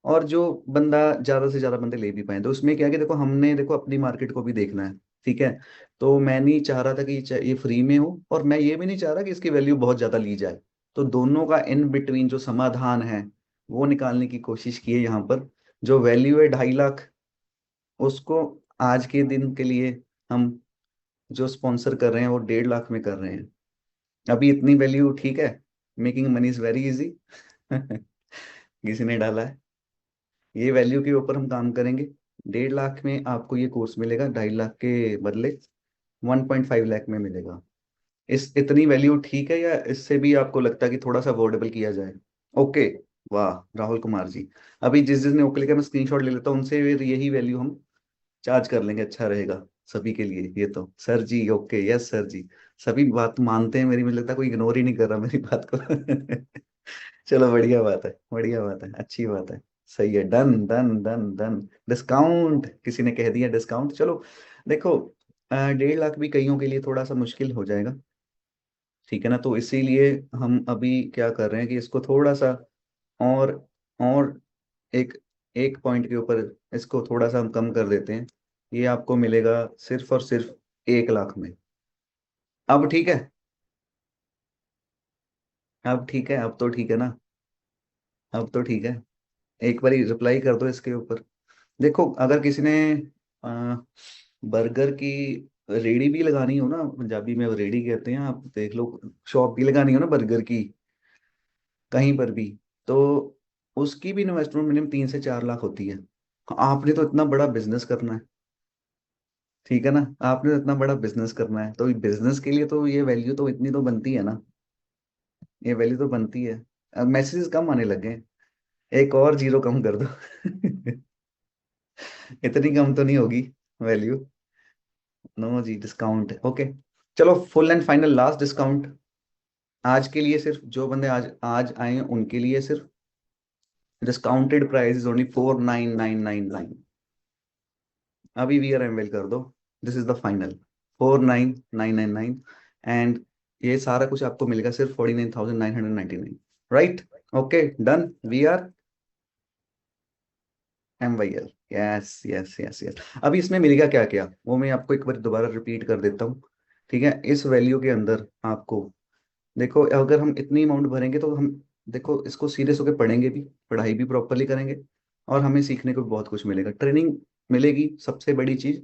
और जो बंदा ज्यादा से ज्यादा बंदे ले भी पाए। तो उसमें क्या है कि देखो, हमने देखो अपनी मार्केट को भी देखना है, ठीक है। तो मैं नहीं चाह रहा था कि ये फ्री में हो, और मैं ये भी नहीं चाह रहा कि इसकी वैल्यू बहुत ज्यादा ली जाए। तो दोनों का इन बिटवीन जो समाधान है वो निकालने की कोशिश की है यहाँ पर। जो वैल्यू है 2.5 लाख, उसको आज के दिन के लिए हम जो स्पॉन्सर कर रहे हैं वो 1.5 लाख में कर रहे हैं। अभी इतनी वैल्यू ठीक है, making money is very easy. किसी ने डाला है, ये वैल्यू के ऊपर हम काम करेंगे। 1.5 लाख में आपको ये कोर्स मिलेगा, 2.5 लाख के बदले 1.5 लाख में मिलेगा। इस इतनी वैल्यू ठीक है, या इससे भी आपको लगता है कि थोड़ा सा अफोर्डेबल किया जाए? ओके, वाह राहुल कुमार जी। अभी जिस जिसने ओके लिखा, मैं स्क्रीनशॉट ले लेता हूँ उनसे, फिर यही वैल्यू हम चार्ज कर लेंगे, अच्छा रहेगा सभी के लिए। ये तो सर जी, ओके, यस सर जी। सभी बात मानते हैं मेरी, मुझे लगता है कोई इग्नोर ही नहीं कर रहा मेरी बात को। चलो बढ़िया बात है, बढ़िया बात है, अच्छी बात है। सही है, done done done done. Discount किसी ने कह दिया, डिस्काउंट। चलो देखो, 1.5 लाख भी कईयों के लिए थोड़ा सा मुश्किल हो जाएगा, ठीक है ना। तो इसीलिए हम अभी क्या कर रहे हैं कि इसको थोड़ा सा और और एक एक पॉइंट के ऊपर इसको थोड़ा सा हम कम कर देते हैं। ये आपको मिलेगा सिर्फ और सिर्फ 1 लाख में। अब ठीक है, अब ठीक है, अब तो ठीक है ना, अब तो ठीक है। एक बार रिप्लाई कर दो इसके ऊपर। देखो, अगर किसी ने बर्गर की रेडी भी लगानी हो ना, पंजाबी में वो रेडी कहते हैं, आप देख लो, शॉप भी लगानी हो ना बर्गर की कहीं पर भी, तो उसकी भी इन्वेस्टमेंट मिनिमम 3 से 4 लाख होती है। आपने तो इतना बड़ा बिजनेस करना है, ठीक है ना। आपने तो इतना बड़ा बिजनेस करना है, तो बिजनेस के लिए तो ये वैल्यू तो इतनी तो बनती है ना, ये वैल्यू तो बनती है। अब मैसेजेस कम आने लगे हैं, एक और जीरो कम कर दो। इतनी कम तो नहीं होगी वैल्यू। नो जी, डिस्काउंट ओके। चलो, full and final last discount आज के लिए, सिर्फ जो बंदे आज आज आए हैं उनके लिए सिर्फ। Discounted price is only 49,999। अभी वी आर एम कर दो, this is the final 49,999। And ये सारा कुछ आपको मिलेगा सिर्फ 49,999, right. Okay, done, we are MYL। Yes yes yes yes. अभी इसमें मिलेगा क्या क्या, वो मैं आपको एक बार दोबारा रिपीट कर देता हूँ, ठीक है। इस वैल्यू के अंदर आपको, देखो अगर हम इतनी अमाउंट भरेंगे तो हम, देखो इसको सीरियस होकर पढ़ेंगे भी, पढ़ाई भी प्रॉपरली करेंगे, और हमें सीखने को भी बहुत कुछ मिलेगा, ट्रेनिंग मिलेगी। सबसे बड़ी चीज,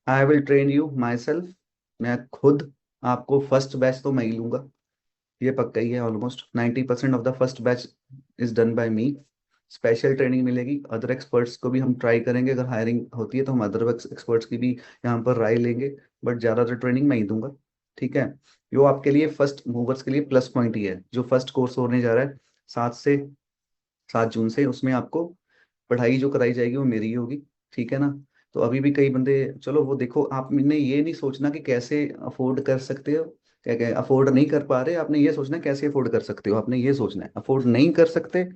I will train you my self. मैं खुद आपको, फर्स्ट बैच तो मैं ही लूंगा, ये पक्का ही है। Almost 90% of the first batch is done by me. Special training मिलेगी, अदर एक्सपर्ट्स को भी हम ट्राई करेंगे, अगर हायरिंग होती है तो हम अदर एक्सपर्ट्स की भी यहाँ पर राय लेंगे, बट ज़्यादातर ट्रेनिंग मैं ही दूंगा, ठीक है। जो आपके लिए फर्स्ट मूवर्स के लिए प्लस पॉइंट ही है, जो फर्स्ट कोर्स होने जा रहा है 7 जून से, उसमें आपको पढ़ाई जो कराई जाएगी वो मेरी ही होगी, ठीक है ना। तो अभी भी कई बंदे, चलो वो देखो, आपने ये नहीं सोचना कि कैसे अफोर्ड कर सकते हो, क्या क्या अफोर्ड नहीं कर पा रहे, आपने ये सोचना है कैसे अफोर्ड कर सकते हो। आपने ये सोचना है अफोर्ड नहीं कर सकते,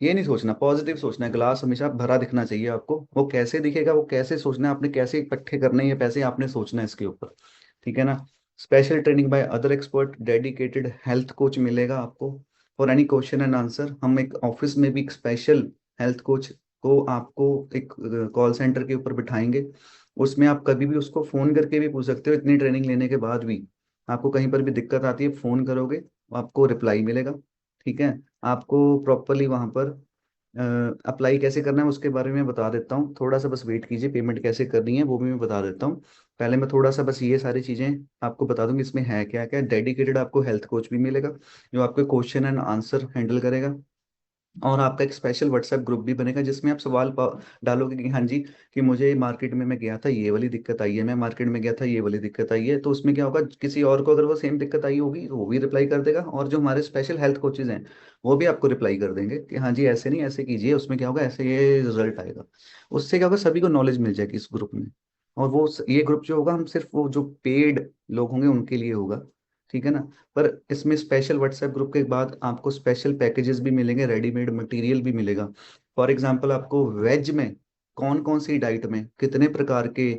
ये नहीं सोचना, पॉजिटिव सोचना है। ग्लास हमेशा भरा दिखना चाहिए आपको। वो कैसे दिखेगा, वो कैसे सोचना है आपने, कैसे इकट्ठे करने हैं ये पैसे, आपने सोचना है इसके ऊपर, ठीक है ना। Special training by other expert, dedicated health coach मिलेगा आपको for any question and answer. हम एक ऑफिस में भी एक स्पेशल हेल्थ कोच को आपको एक कॉल सेंटर के ऊपर बिठाएंगे। उसमें आप कभी भी उसको फोन करके भी पूछ सकते हो, इतनी ट्रेनिंग लेने के बाद भी आपको कहीं पर भी दिक्कत आती है, फोन करोगे आपको रिप्लाई मिलेगा, ठीक है। आपको प्रॉपरली वहां पर अप्लाई कैसे करना है उसके बारे में बता देता हूँ, थोड़ा सा बस वेट कीजिए। पेमेंट कैसे करनी है वो भी मैं बता देता हूँ। पहले मैं थोड़ा सा बस ये सारी चीज़ें आपको बता दूंगी, इसमें है क्या क्या। डेडिकेटेड आपको हेल्थ कोच भी मिलेगा, जो आपके क्वेश्चन एंड आंसर हैंडल करेगा। और आपका एक स्पेशल व्हाट्सएप ग्रुप भी बनेगा, जिसमें आप सवाल डालोगे कि हाँ जी, कि मुझे मार्केट में मैं गया था ये वाली दिक्कत आई है, मैं मार्केट में गया था ये वाली दिक्कत आई है। तो उसमें क्या होगा, किसी और को अगर वो सेम दिक्कत आई होगी तो वो भी रिप्लाई कर देगा, और जो हमारे स्पेशल हेल्थ कोचेज हैं वो भी आपको रिप्लाई कर देंगे कि हाँ जी ऐसे नहीं ऐसे कीजिए, उसमें क्या होगा, ऐसे ये रिजल्ट आएगा। उससे क्या होगा, सभी को नॉलेज मिल जाएगी इस ग्रुप में। और वो ये ग्रुप जो होगा, हम सिर्फ वो जो पेड लोग होंगे उनके लिए होगा, ठीक है ना। पर इसमें स्पेशल व्हाट्सएप ग्रुप के बाद आपको स्पेशल पैकेजेस भी मिलेंगे, रेडीमेड मटेरियल भी मिलेगा। फॉर एग्जांपल आपको वेज में कौन कौन सी डाइट में कितने प्रकार के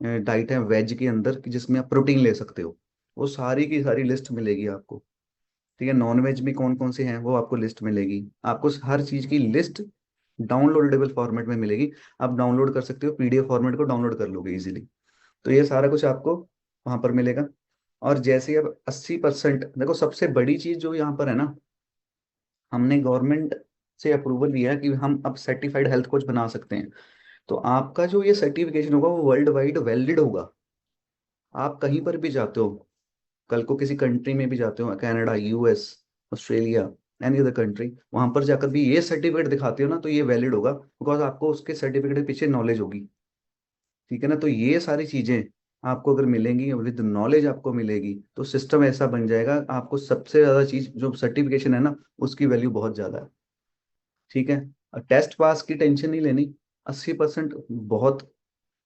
डाइट है वेज के अंदर कि जिसमें आप प्रोटीन ले सकते हो, वो सारी की सारी लिस्ट मिलेगी आपको। ठीक है, नॉन वेज में कौन कौन से हैं वो आपको लिस्ट मिलेगी। आपको हर चीज की लिस्ट डाउनलोडेबल फॉर्मेट में मिलेगी। आप डाउनलोड कर सकते हो, पीडीएफ फॉर्मेट को डाउनलोड कर लोगे इजीली। तो ये सारा कुछ आपको वहां पर मिलेगा। और जैसे अब 80% देखो, सबसे बड़ी चीज जो यहाँ पर है ना, हमने गवर्नमेंट से अप्रूवल लिया कि हम अब सर्टिफाइड हेल्थ कोच बना सकते हैं। तो आपका जो ये सर्टिफिकेशन होगा वो वर्ल्ड वाइड वैलिड होगा। आप कहीं पर भी जाते हो, कल को किसी कंट्री में भी जाते हो, Canada, US, Australia, any other country, वहां पर जाकर भी ये सर्टिफिकेट दिखाते हो ना, तो ये वैलिड होगा, बिकॉज आपको उसके सर्टिफिकेट के पीछे नॉलेज होगी। ठीक है ना, तो ये सारी चीजें आपको अगर मिलेंगी, विद नॉलेज आपको मिलेगी, तो सिस्टम ऐसा बन जाएगा, आपको सबसे ज्यादा चीज जो सर्टिफिकेशन है ना, उसकी वैल्यू बहुत ज्यादा है। ठीक है, टेस्ट पास की टेंशन नहीं लेनी। 80% बहुत।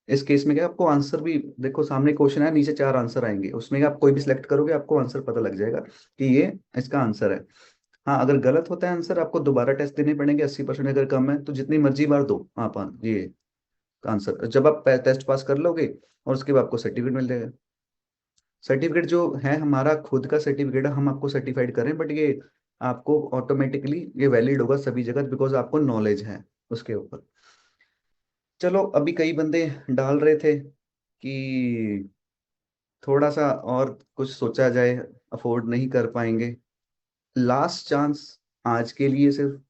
इस केस में क्या, आपको आंसर भी देखो, सामने क्वेश्चन है, नीचे 4 आंसर आएंगे, उसमें आप कोई भी सिलेक्ट करोगे, आपको आंसर पता लग जाएगा कि ये इसका आंसर है। हाँ, अगर गलत होता है आंसर, आपको दोबारा टेस्ट देने पड़ेंगे। 80% अगर कम है तो जितनी मर्जी बार दो आप ये आंसर, जब आप टेस्ट पास कर लोगे, और उसके बाद आपको सर्टिफिकेट मिल जाएगा। सर्टिफिकेट जो है हमारा खुद का सर्टिफिकेट है, हम आपको सर्टिफाइड करें, बट ये आपको ऑटोमेटिकली ये वैलिड होगा सभी जगह, बिकॉज आपको नॉलेज है उसके ऊपर। चलो, अभी कई बंदे डाल रहे थे कि थोड़ा सा और कुछ सोचा जाए, अफोर्ड नहीं कर पाएंगे। लास्ट चांस आज के लिए सिर्फ,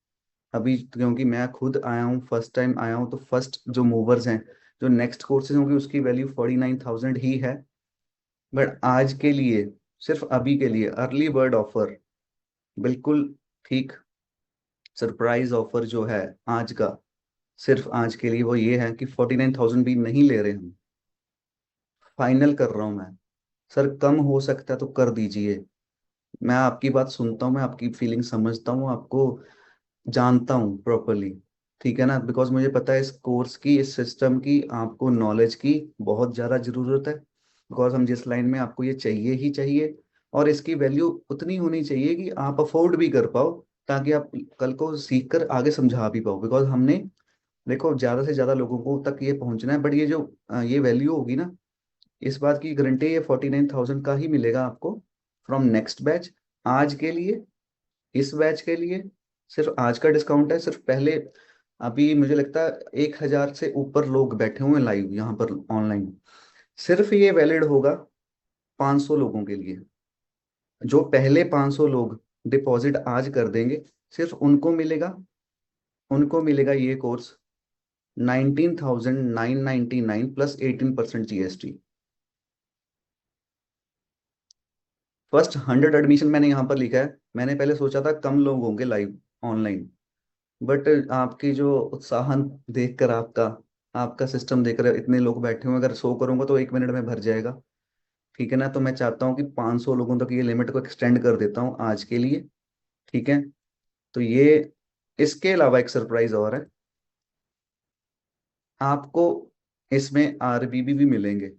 अभी क्योंकि मैं खुद आया हूँ, फर्स्ट टाइम आया हूँ, तो फर्स्ट जो मूवर्स हैं, जो नेक्स्ट कोर्सेज होंगे, उसकी वैल्यू 49,000 ही है। बट आज के लिए, सिर्फ अभी के लिए अर्ली बर्ड ऑफर, बिल्कुल ठीक, सरप्राइज ऑफर जो है आज का, सिर्फ आज के लिए वो ये है कि 49,000 भी नहीं ले रहे हम। फाइनल कर रहा हूँ मैं। सर, कम हो सकता है तो कर दीजिए। मैं आपकी बात सुनता हूँ, मैं आपकी फीलिंग समझता हूँ, आपको जानता हूँ प्रॉपरली। ठीक है ना, बिकॉज मुझे पता है इस कोर्स की, इस सिस्टम की, आपको नॉलेज की बहुत ज़्यादा ज़रूरत है, बिकॉज हम जिस लाइन में, आपको ये चाहिए ही चाहिए। और इसकी वैल्यू उतनी होनी चाहिए कि आप अफोर्ड भी कर पाओ, ताकि आप कल को सीख कर आगे समझा भी पाओ। बिकॉज हमने, देखो, ज़्यादा से ज़्यादा लोगों को तक ये पहुंचना है, बट ये जो ये वैल्यू होगी ना, इस बात की गारंटी, ये 49,000 का ही मिलेगा आपको फ्रॉम नेक्स्ट बैच। आज के लिए, इस बैच के लिए सिर्फ आज का डिस्काउंट है। सिर्फ पहले, अभी मुझे लगता है 1,000 से ऊपर लोग बैठे हुए हैं लाइव यहाँ पर ऑनलाइन। सिर्फ ये वैलिड होगा 500 लोगों के लिए। जो पहले 500 लोग डिपॉजिट आज कर देंगे, सिर्फ उनको मिलेगा। उनको मिलेगा ये course 19,999 plus 18% GST. First 100 admission मैंने यहाँ पर लिखा है। मैंने पहले सोचा था कम लोग होंगे लाइव ऑनलाइन, बट आपकी जो उत्साहन देखकर, आपका आपका सिस्टम देखकर इतने लोग बैठे हुए हैं, अगर 100 करूंगा तो 1 मिनट में भर जाएगा। ठीक है ना, तो मैं चाहता हूँ कि 500 लोगों तक ये लिमिट को एक्सटेंड कर देता हूँ आज के लिए। ठीक है, तो ये, इसके अलावा एक सरप्राइज और है आपको, इसमें आरबीबी भी मिलेंगे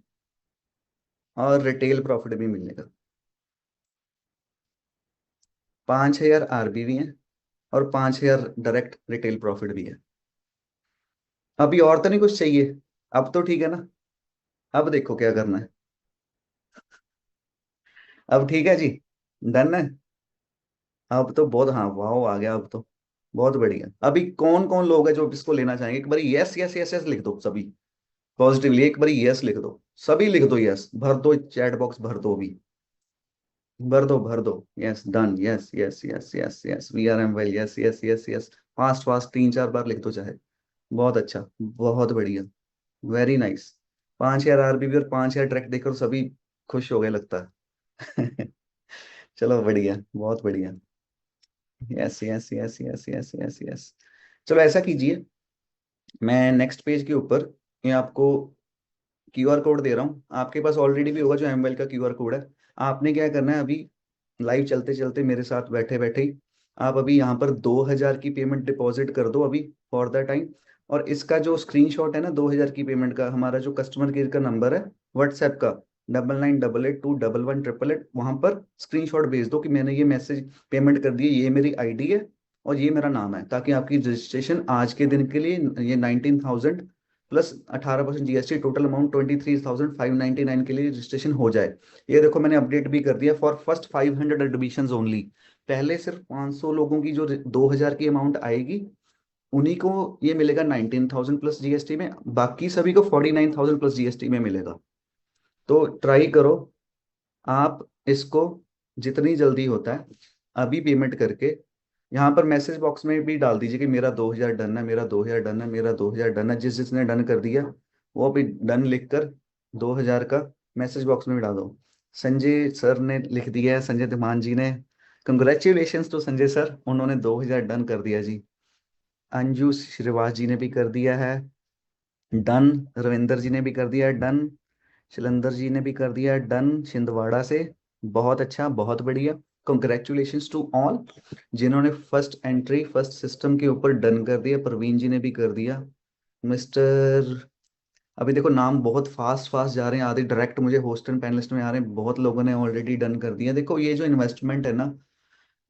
और रिटेल प्रॉफिट भी मिलेगा। 5,000 आरबीबी है और 5,000 डायरेक्ट रिटेल प्रॉफिट भी है। अभी और तो नहीं कुछ चाहिए? अब तो ठीक है ना? अब देखो क्या करना है। अब ठीक है जी, डन है। अब तो बहुत, हाँ, वाह आ गया अब तो। बहुत बढ़िया। अभी कौन कौन लोग हैं जो इसको लेना चाहेंगे? एक बारी यस यस यस यस लिख दो सभी, पॉजिटिवली एक बारी यस लिख दो। सभी लिख दो यस, भर दो, चैट बॉक्स भर दो अभी। भर दो, भर दो। Yes, done, yes yes yes yes yes, we are MYL, yes yes yes yes. Fast fast 3-4 बार लिख दो चाहे। बहुत अच्छा, बहुत बढ़िया, वेरी नाइस। 5,000 आरबीबी और 5,000 ट्रैक देखकर सभी खुश हो गए लगता है। चलो बढ़िया, बहुत बढ़िया। Yes yes yes yes yes yes yes. चलो ऐसा कीजिए, मैं नेक्स्ट पेज के ऊपर ये आपको क्यूआर कोड दे रहा हूँ। आपके पास ऑलरेडी भी होगा जो एमवेल का क्यूआर कोड है। आपने क्या करना है, अभी लाइव चलते चलते मेरे साथ बैठे बैठे ही आप अभी यहाँ पर 2,000 की पेमेंट डिपॉजिट कर दो अभी, फॉर द टाइम। और इसका जो स्क्रीनशॉट है ना 2,000 की पेमेंट का, हमारा जो कस्टमर केयर का नंबर है व्हाट्सएप का, 9988821188, वहां पर स्क्रीनशॉट भेज दो कि मैंने ये मैसेज पेमेंट कर दी है, ये मेरी आईडी है और ये मेरा नाम है, ताकि आपकी रजिस्ट्रेशन आज के दिन के लिए, ये 19,000 प्लस 18% जीएसटी, टोटल अमाउंट 23,599 के लिए रजिस्ट्रेशन हो जाए। ये देखो मैंने अपडेट भी कर दिया, फॉर फर्स्ट 500 एडमिशन ओनली। पहले सिर्फ 500 लोगों की जो 2,000 की अमाउंट आएगी, उन्हीं को ये मिलेगा 19,000 प्लस जीएसटी में, बाकी सभी को 49,000 प्लस जीएसटी में मिलेगा। तो ट्राई करो आप इसको, जितनी जल्दी होता है अभी पेमेंट करके। यहाँ पर मैसेज बॉक्स में भी डाल दीजिए कि मेरा 2,000 डन है, मेरा 2,000 डन है, मेरा 2,000 डन है। जिस जिसने डन कर दिया वो अभी डन लिख कर 2,000 का मैसेज बॉक्स में भी डाल दो। संजय सर ने लिख दिया है, संजय धीमान जी ने। कंग्रेचुलेशन टू संजय सर, उन्होंने 2,000 डन कर दिया जी। अंजू श्रीवास जी ने भी कर दिया है डन। रविंदर जी ने भी कर दिया है डन। शैलेंद्र जी ने भी कर दिया है डन छिंदवाड़ा से। बहुत अच्छा, बहुत बढ़िया। कंग्रेचुलेशंस टू ऑल जिन्होंने फर्स्ट एंट्री फर्स्ट सिस्टम के ऊपर डन कर दिया। प्रवीण जी ने भी कर दिया। मिस्टर, अभी देखो नाम बहुत फास्ट फास्ट जा रहे हैं, आधे डायरेक्ट मुझे होस्ट एंड पैनलिस्ट में आ रहे हैं। बहुत लोगों ने ऑलरेडी डन कर दिया। देखो ये जो इन्वेस्टमेंट है ना,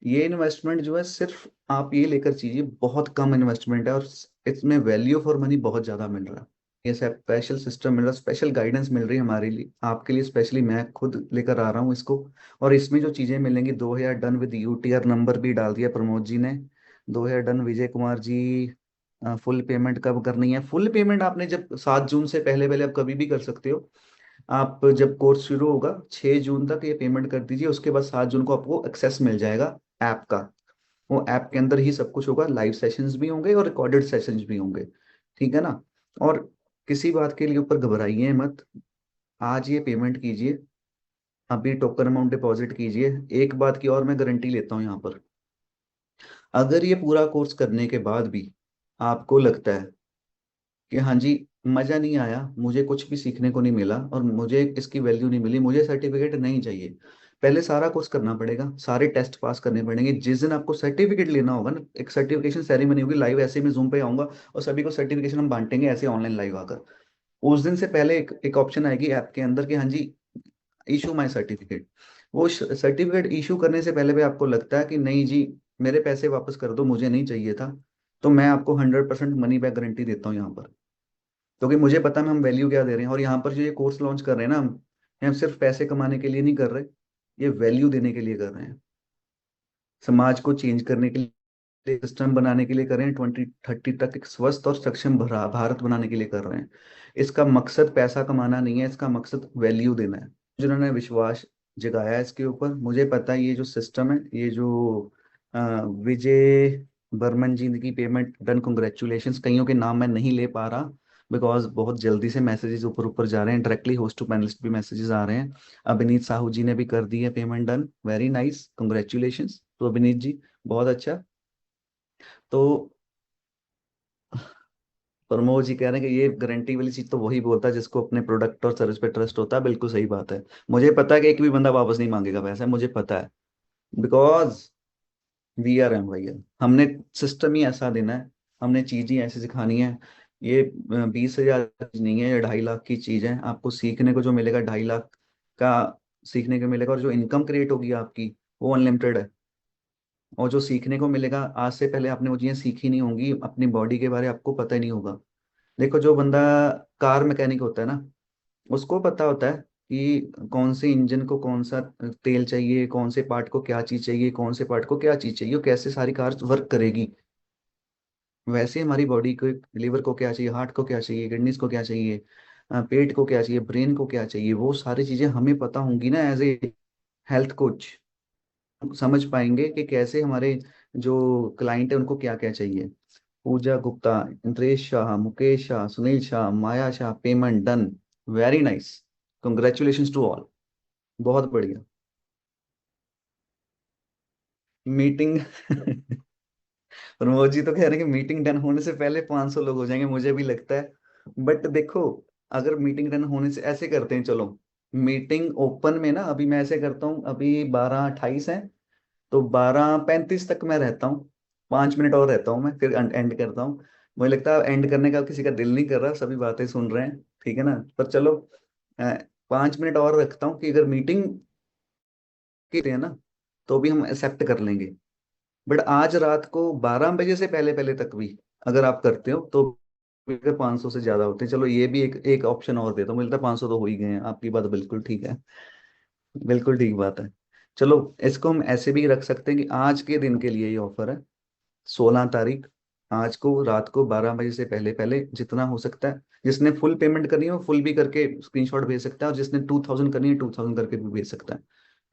ये इन्वेस्टमेंट जो है सिर्फ आप ये लेकर चीजिए, बहुत कम इन्वेस्टमेंट है और इसमें वैल्यू फॉर मनी बहुत ज्यादा मिल रहा है। ये स्पेशल सिस्टम मिल रहा है, स्पेशल गाइडेंस मिल रही है हमारे लिए, आपके लिए स्पेशली मैं खुद लेकर आ रहा हूँ इसको। और इसमें जो चीजें मिलेंगी, 2,000 डन विद यूटीआर नंबर भी डाल दिया प्रमोद जी ने। 2,000 done Vijay Kumar ji. Full payment कब करनी है? फुल पेमेंट आपने जब 7 जून से पहले पहले आप कभी भी कर सकते हो। आप जब कोर्स शुरू होगा 6 जून तक ये पेमेंट कर दीजिए, उसके बाद 7 जून को आपको एक्सेस मिल जाएगा ऐप का। वो ऐप के अंदर ही सब कुछ होगा, लाइव सेशंस भी होंगे और रिकॉर्डेड सेशंस भी होंगे। ठीक है ना? और किसी बात के लिए ऊपर घबराइए मत, आज ये पेमेंट कीजिए, अभी टोकन अमाउंट डिपॉजिट कीजिए। एक बात की और मैं गारंटी लेता हूँ यहाँ पर, अगर ये पूरा कोर्स करने के बाद भी आपको लगता है कि हाँ जी मजा नहीं आया, मुझे कुछ भी सीखने को नहीं मिला और मुझे इसकी वैल्यू नहीं मिली, मुझे सर्टिफिकेट नहीं चाहिए, पहले सारा कोर्स करना पड़ेगा, सारे टेस्ट पास करने पड़ेंगे। जिस दिन आपको सर्टिफिकेट लेना होगा ना, एक सर्टिफिकेशन सेरेमनी होगी लाइव, ऐसे मैं जूम पे आऊंगा और सभी को सर्टिफिकेशन हम बांटेंगे ऐसे ऑनलाइन लाइव आकर। उस दिन से पहले एक ऑप्शन आएगी ऐप के अंदर कि हाँ जी इशू माई सर्टिफिकेट। वो सर्टिफिकेट इशू करने से पहले भी आपको लगता है कि नहीं जी मेरे पैसे वापस कर दो, मुझे नहीं चाहिए था, तो मैं आपको 100% मनी बैक गारंटी देता हूँ यहाँ पर। क्योंकि मुझे पता है हम वैल्यू क्या दे रहे हैं। और यहाँ पर जो ये कोर्स लॉन्च कर रहे हैं ना हम, ये हम सिर्फ पैसे कमाने के लिए नहीं कर रहे, ये वैल्यू देने के लिए कर रहे हैं, समाज को चेंज करने के लिए, सिस्टम बनाने के लिए कर रहे हैं, 2030 तक एक स्वस्थ और सक्षम भारत बनाने के लिए कर रहे हैं। इसका मकसद पैसा कमाना नहीं है, इसका मकसद वैल्यू देना है। जिन्होंने विश्वास जगाया है इसके ऊपर, मुझे पता है ये जो सिस्टम है, ये जो विजय बर्मन जी की पेमेंट डन, कॉन्ग्रेचुलेशंस। कईयों के नाम मैं नहीं ले पा रहा बिकॉज बहुत जल्दी से मैसेजेस ऊपर ऊपर जा रहे हैं, डायरेक्टली होस्ट टू पैनलिस्ट भी मैसेजेस आ रहे हैं। अभिनीत साहू जी ने भी कर दी है payment done, very nice, congratulations तो अभिनीत जी, बहुत अच्छा। तो प्रमोद जी कह रहे हैं कि ये गारंटी वाली चीज तो वही बोलता है जिसको अपने प्रोडक्ट और सर्विस पे ट्रस्ट होता है। बिल्कुल सही बात है। मुझे पता है कि एक भी बंदा वापस नहीं मांगेगा पैसा, मुझे पता है, बिकॉज वी आर एम भैया। हमने सिस्टम ही ऐसा देना है, हमने चीज ही ऐसी सिखानी है। ये 20,000 की चीज नहीं है, ये 2.5 लाख की चीज है। आपको सीखने को जो मिलेगा 2.5 लाख का सीखने को मिलेगा, और जो इनकम क्रिएट होगी आपकी वो अनलिमिटेड है। और जो सीखने को मिलेगा, आज से पहले आपने वो चीजें सीखी नहीं होंगी, अपनी बॉडी के बारे में आपको पता ही नहीं होगा। देखो जो बंदा कार मैकेनिक होता है ना, उसको पता होता है कि कौन से इंजन को कौन सा तेल चाहिए, कौन से पार्ट को क्या चीज चाहिए, कौन से पार्ट को क्या चीज चाहिए, और कैसे सारी कार वर्क करेगी। वैसे हमारी बॉडी को, लिवर को क्या चाहिए, हार्ट को क्या चाहिए, किडनीज को क्या चाहिए, पेट को क्या चाहिए, ब्रेन को क्या चाहिए, वो सारी चीजें हमें पता होंगी ना। एज ए हेल्थ कोच समझ पाएंगे कि कैसे हमारे जो क्लाइंट है उनको क्या क्या चाहिए। Pooja Gupta, Indresh Shah, Mukesh Shah, Sunil Shah, Maya Shah, payment done, very nice, congratulations to all, बहुत बढ़िया। मीटिंग प्रमोद जी तो कह रहे हैं कि मीटिंग डन होने से पहले 500 लोग हो जाएंगे, मुझे भी लगता है। बट देखो, अगर मीटिंग डन होने से ऐसे करते हैं, चलो मीटिंग ओपन में ना, अभी मैं ऐसे करता हूँ, अभी 12:28 है, तो 12:35 तक मैं रहता हूँ, 5 मिनट और रहता हूँ मैं, फिर एंड करता हूँ। मुझे लगता है एंड करने का किसी का दिल नहीं कर रहा, सभी बातें सुन रहे हैं, ठीक है ना? पर चलो 5 मिनट और रखता हूँ कि अगर मीटिंग के है ना तो भी हम एक्सेप्ट कर लेंगे। बट आज रात को 12 बजे से पहले पहले तक भी अगर आप करते हो तो अगर 500 से ज्यादा होते, चलो ये भी एक एक ऑप्शन और देता हूँ, मिलता 500 तो हो ही गए हैं, आपकी बात बिल्कुल ठीक है, बिल्कुल ठीक बात है। चलो इसको हम ऐसे भी रख सकते हैं कि आज के दिन के लिए ये ऑफर है, 16 तारीख, आज को रात को 12 बजे से पहले पहले जितना हो सकता है, जिसने फुल पेमेंट करनी है वो फुल भी करके स्क्रीनशॉट भेज सकता है, और जिसने 2000 करनी है 2000 करके भी भेज सकता है।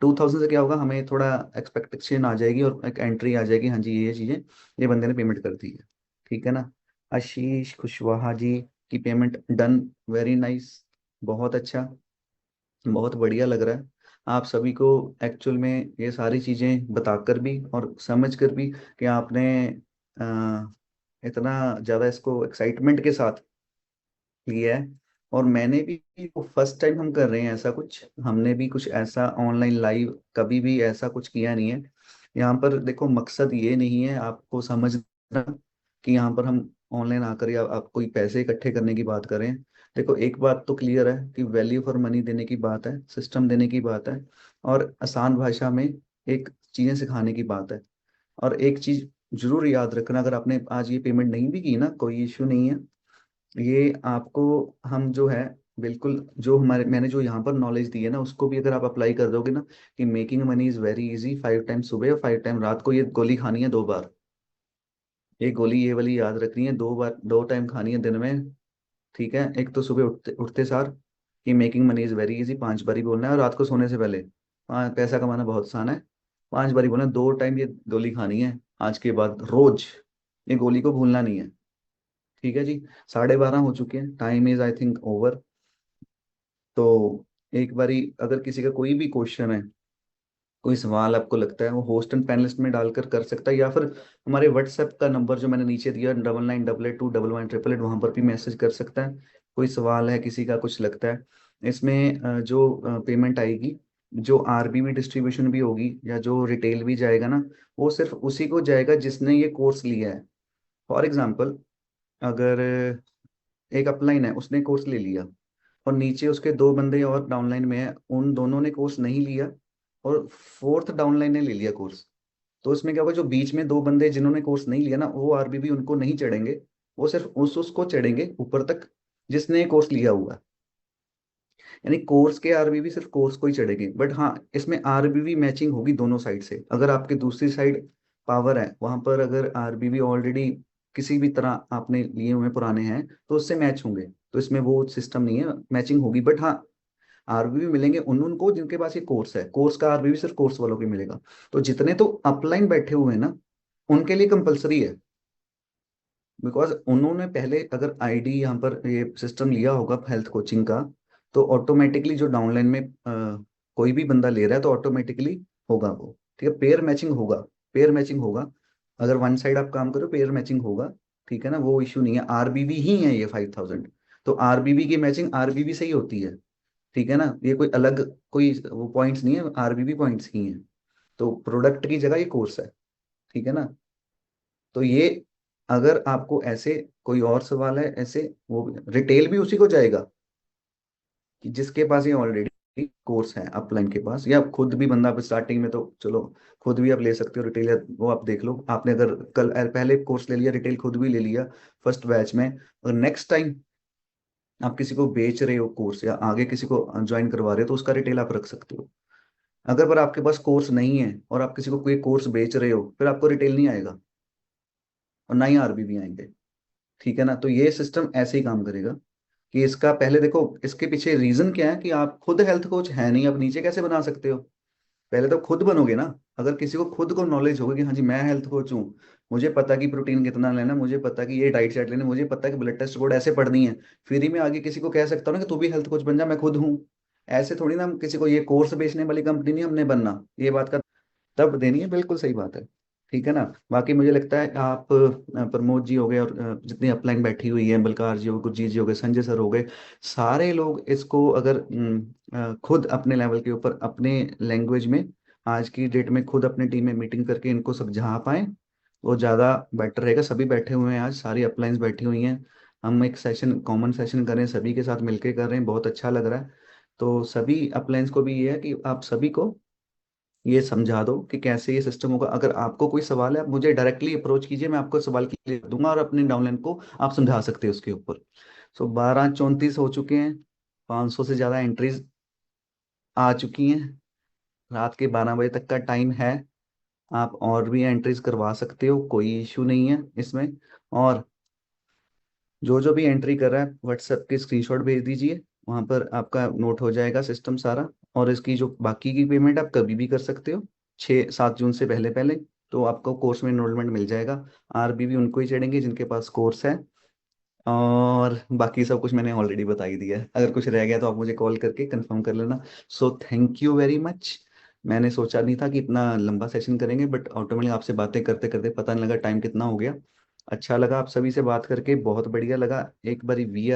2000 से क्या होगा, हमें थोड़ा एक्सपेक्टेशन आ जाएगी और एक एंट्री आ जाएगी, हाँ जी ये चीजें ये बंदे ने पेमेंट कर दी है, ठीक है ना। आशीष कुशवाहा जी की पेमेंट डन, वेरी नाइस, बहुत अच्छा, बहुत बढ़िया लग रहा है। आप सभी को एक्चुअल में ये सारी चीजें बताकर भी और समझ कर भी कि आपने इतना ज्यादा इसको एक्साइटमेंट के साथ लिया है। और मैंने भी, फर्स्ट टाइम हम कर रहे हैं ऐसा कुछ, हमने भी कुछ ऐसा ऑनलाइन लाइव कभी भी ऐसा कुछ किया नहीं है। यहाँ पर देखो मकसद ये नहीं है आपको समझना कि यहाँ पर हम ऑनलाइन आकर या आप कोई पैसे इकट्ठे करने की बात करें। देखो एक बात तो क्लियर है कि वैल्यू फॉर मनी देने की बात है, सिस्टम देने की बात है, और आसान भाषा में एक चीजें सिखाने की बात है। और एक चीज जरूर याद रखना, अगर आपने आज ये पेमेंट नहीं भी की ना, कोई इश्यू नहीं है, ये आपको हम जो है बिल्कुल जो हमारे मैंने जो यहाँ पर नॉलेज दी है ना उसको भी अगर आप अप्लाई कर दोगे ना, कि making money is very easy, 5 time सुबह और 5 टाइम रात को ये गोली खानी है 2 बार, ये गोली ये वाली याद रखनी है, 2 बार 2 टाइम खानी है दिन में, ठीक है। एक तो सुबह उठते उठते सार कि making money is very easy 5 बार ही बोलना है, और रात को सोने से पहले, पैसा कमाना बहुत आसान है, 5 बार ही बोलना है, 2 टाइम ये गोली खानी है आज के बाद रोज, ये गोली को भूलना नहीं है, ठीक है जी। 12:30 हो चुके हैं, time is I think over. तो एक बारी अगर किसी का कोई भी क्वेश्चन है, कोई सवाल आपको लगता है, वो होस्ट एंड पैनलिस्ट में डालकर कर सकता है, या फिर हमारे व्हाट्सएप का नंबर जो मैंने नीचे दिया 9988211188 वहां पर भी मैसेज कर सकता है। कोई सवाल है किसी का कुछ लगता है इसमें, जो पेमेंट आएगी, जो आरबीबी डिस्ट्रीब्यूशन भी होगी या जो रिटेल भी जाएगा ना, वो सिर्फ उसी को जाएगा जिसने ये कोर्स लिया है। फॉर एग्जाम्पल, अगर एक अपलाइन है उसने कोर्स ले लिया, और नीचे उसके 2 बंदे और डाउनलाइन में है, उन दोनों ने कोर्स नहीं लिया, और फोर्थ डाउनलाइन ने ले लिया कोर्स, तो इसमें क्या होगा, जो बीच में 2 बंदे जिन्होंने कोर्स नहीं लिया ना, वो आरबीबी उनको नहीं चढ़ेंगे, वो सिर्फ उसको चढ़ेंगे ऊपर तक जिसने कोर्स लिया हुआ है। यानी कोर्स के आरबीबी सिर्फ कोर्स को ही चढ़ेंगे, बट हाँ इसमें आरबीबी मैचिंग होगी दोनों साइड से, अगर आपकी दूसरी साइड पावर है वहां पर अगर आरबीबी ऑलरेडी किसी भी तरह आपने लिए हुए पुराने हैं तो उससे मैच होंगे, तो इसमें वो सिस्टम नहीं है, मैचिंग होगी, बट हाँ आरबीबी मिलेंगे उन उनको जिनके पास ये कोर्स है, कोर्स का आरबीबी सिर्फ कोर्स वालों को ही मिलेगा। तो जितने तो अपलाइन बैठे हुए हैं ना, उनके लिए कंपलसरी है, बिकॉज उन्होंने पहले अगर आईडी यहाँ पर ये सिस्टम लिया होगा हेल्थ कोचिंग का, तो ऑटोमेटिकली जो डाउनलाइन में कोई भी बंदा ले रहा है तो ऑटोमेटिकली होगा वो, ठीक है, पेयर मैचिंग होगा, पेयर मैचिंग होगा, अगर वन साइड आप काम करो पेयर मैचिंग होगा, ठीक है ना, वो इशू नहीं है, आरबीबी ही है ये 5000, तो आरबीबी की मैचिंग आरबीबी से ही होती है, ठीक है ना, ये कोई अलग कोई वो पॉइंट्स नहीं है, आरबीबी पॉइंट्स ही हैं, तो प्रोडक्ट की जगह ये कोर्स है, ठीक है ना। तो ये अगर आपको ऐसे कोई और सवाल है ऐसे, वो रिटेल भी उसी को जाएगा कि जिसके पास ये ऑलरेडी कोर्स है अपलाइन के पास, या खुद भी बंदा स्टार्टिंग में तो चलो खुद भी आप ले सकते हो रिटेल, वो आप देख लो, आपने अगर कल पहले कोर्स ले लिया रिटेल खुद भी ले लिया फर्स्ट बैच में, और नेक्स्ट टाइम आप किसी को बेच रहे हो कोर्स या आगे किसी को ज्वाइन करवा रहे हो तो उसका रिटेल आप रख सकते हो। अगर पर आपके पास कोर्स नहीं है और आप किसी को कोई कोर्स बेच रहे हो, फिर आपको रिटेल नहीं आएगा और ना ही आरबीबी आएंगे, ठीक है ना। तो ये सिस्टम ऐसे ही काम करेगा कि इसका पहले देखो इसके पीछे रीजन क्या है, कि आप खुद हेल्थ कोच है नहीं, अब नीचे कैसे बना सकते हो, पहले तो खुद बनोगे ना। अगर किसी को खुद को नॉलेज होगी कि हाँ जी मैं हेल्थ कोच हूँ, मुझे पता कि प्रोटीन कितना लेना, मुझे पता कि ये डाइट चार्ट लेना, मुझे पता कि ब्लड टेस्ट रिपोर्ट ऐसे पढ़नी है, फिर ही मैं आगे किसी को कह सकता हूँ ना कि तू भी हेल्थ कोच बन जा, मैं खुद हूँ। ऐसे थोड़ी ना हम किसी को, ये कोर्स बेचने वाली कंपनी नहीं हमने बनना, ये बात का तब देनी है, बिल्कुल सही बात है, ठीक है ना। बाकी मुझे लगता है आप प्रमोद जी हो गए और जितनी अपलाइन बैठी हुई है, बलकार जी हो गए, गुरजीत जी हो गए, संजय सर हो गए, सारे लोग इसको अगर खुद अपने लेवल के ऊपर अपने लैंग्वेज में आज की डेट में खुद अपनी टीम में मीटिंग करके इनको समझा पाए, वो ज़्यादा बेटर रहेगा। सभी बैठे हुए हैं आज, सारी अपलाइंस बैठी हुई हैं, हम एक सेशन कॉमन सेशन कर रहे हैं, सभी के साथ मिलके कर रहे हैं, बहुत अच्छा लग रहा है। तो सभी अपलाइंस को भी ये है कि आप सभी को ये समझा दो कि कैसे ये सिस्टम होगा। अगर आपको कोई सवाल है आप मुझे डायरेक्टली अप्रोच कीजिए, मैं आपको सवाल क्लियर दूंगा और अपने डाउनलाइन को आप समझा सकते हो उसके ऊपर। सो 12:34 हो चुके हैं, 500 से ज़्यादा एंट्रीज आ चुकी हैं। रात के 12 बजे तक का टाइम है, आप और भी एंट्रीज करवा सकते हो, कोई इशू नहीं है इसमें। और जो जो भी एंट्री कर रहा है व्हाट्सएप के स्क्रीनशॉट भेज दीजिए, वहाँ पर आपका नोट हो जाएगा सिस्टम सारा। और इसकी जो बाकी की पेमेंट आप कभी भी कर सकते हो, 6-7 जून से पहले पहले, तो आपको कोर्स में इनरोलमेंट मिल जाएगा। आरबी भी उनको ही चढ़ेंगे जिनके पास कोर्स है। और बाकी सब कुछ मैंने ऑलरेडी बता ही दिया है, अगर कुछ रह गया तो आप मुझे कॉल करके कंफर्म कर लेना। So thank you very much. मैंने सोचा नहीं था कि इतना लंबा सेशन करेंगे, बट ऑटोमेटिक आपसे बातें करते करते पता नहीं लगा टाइम कितना हो गया। अच्छा लगा आप सभी से बात करके, बहुत बढ़िया लगा। एक बारी वी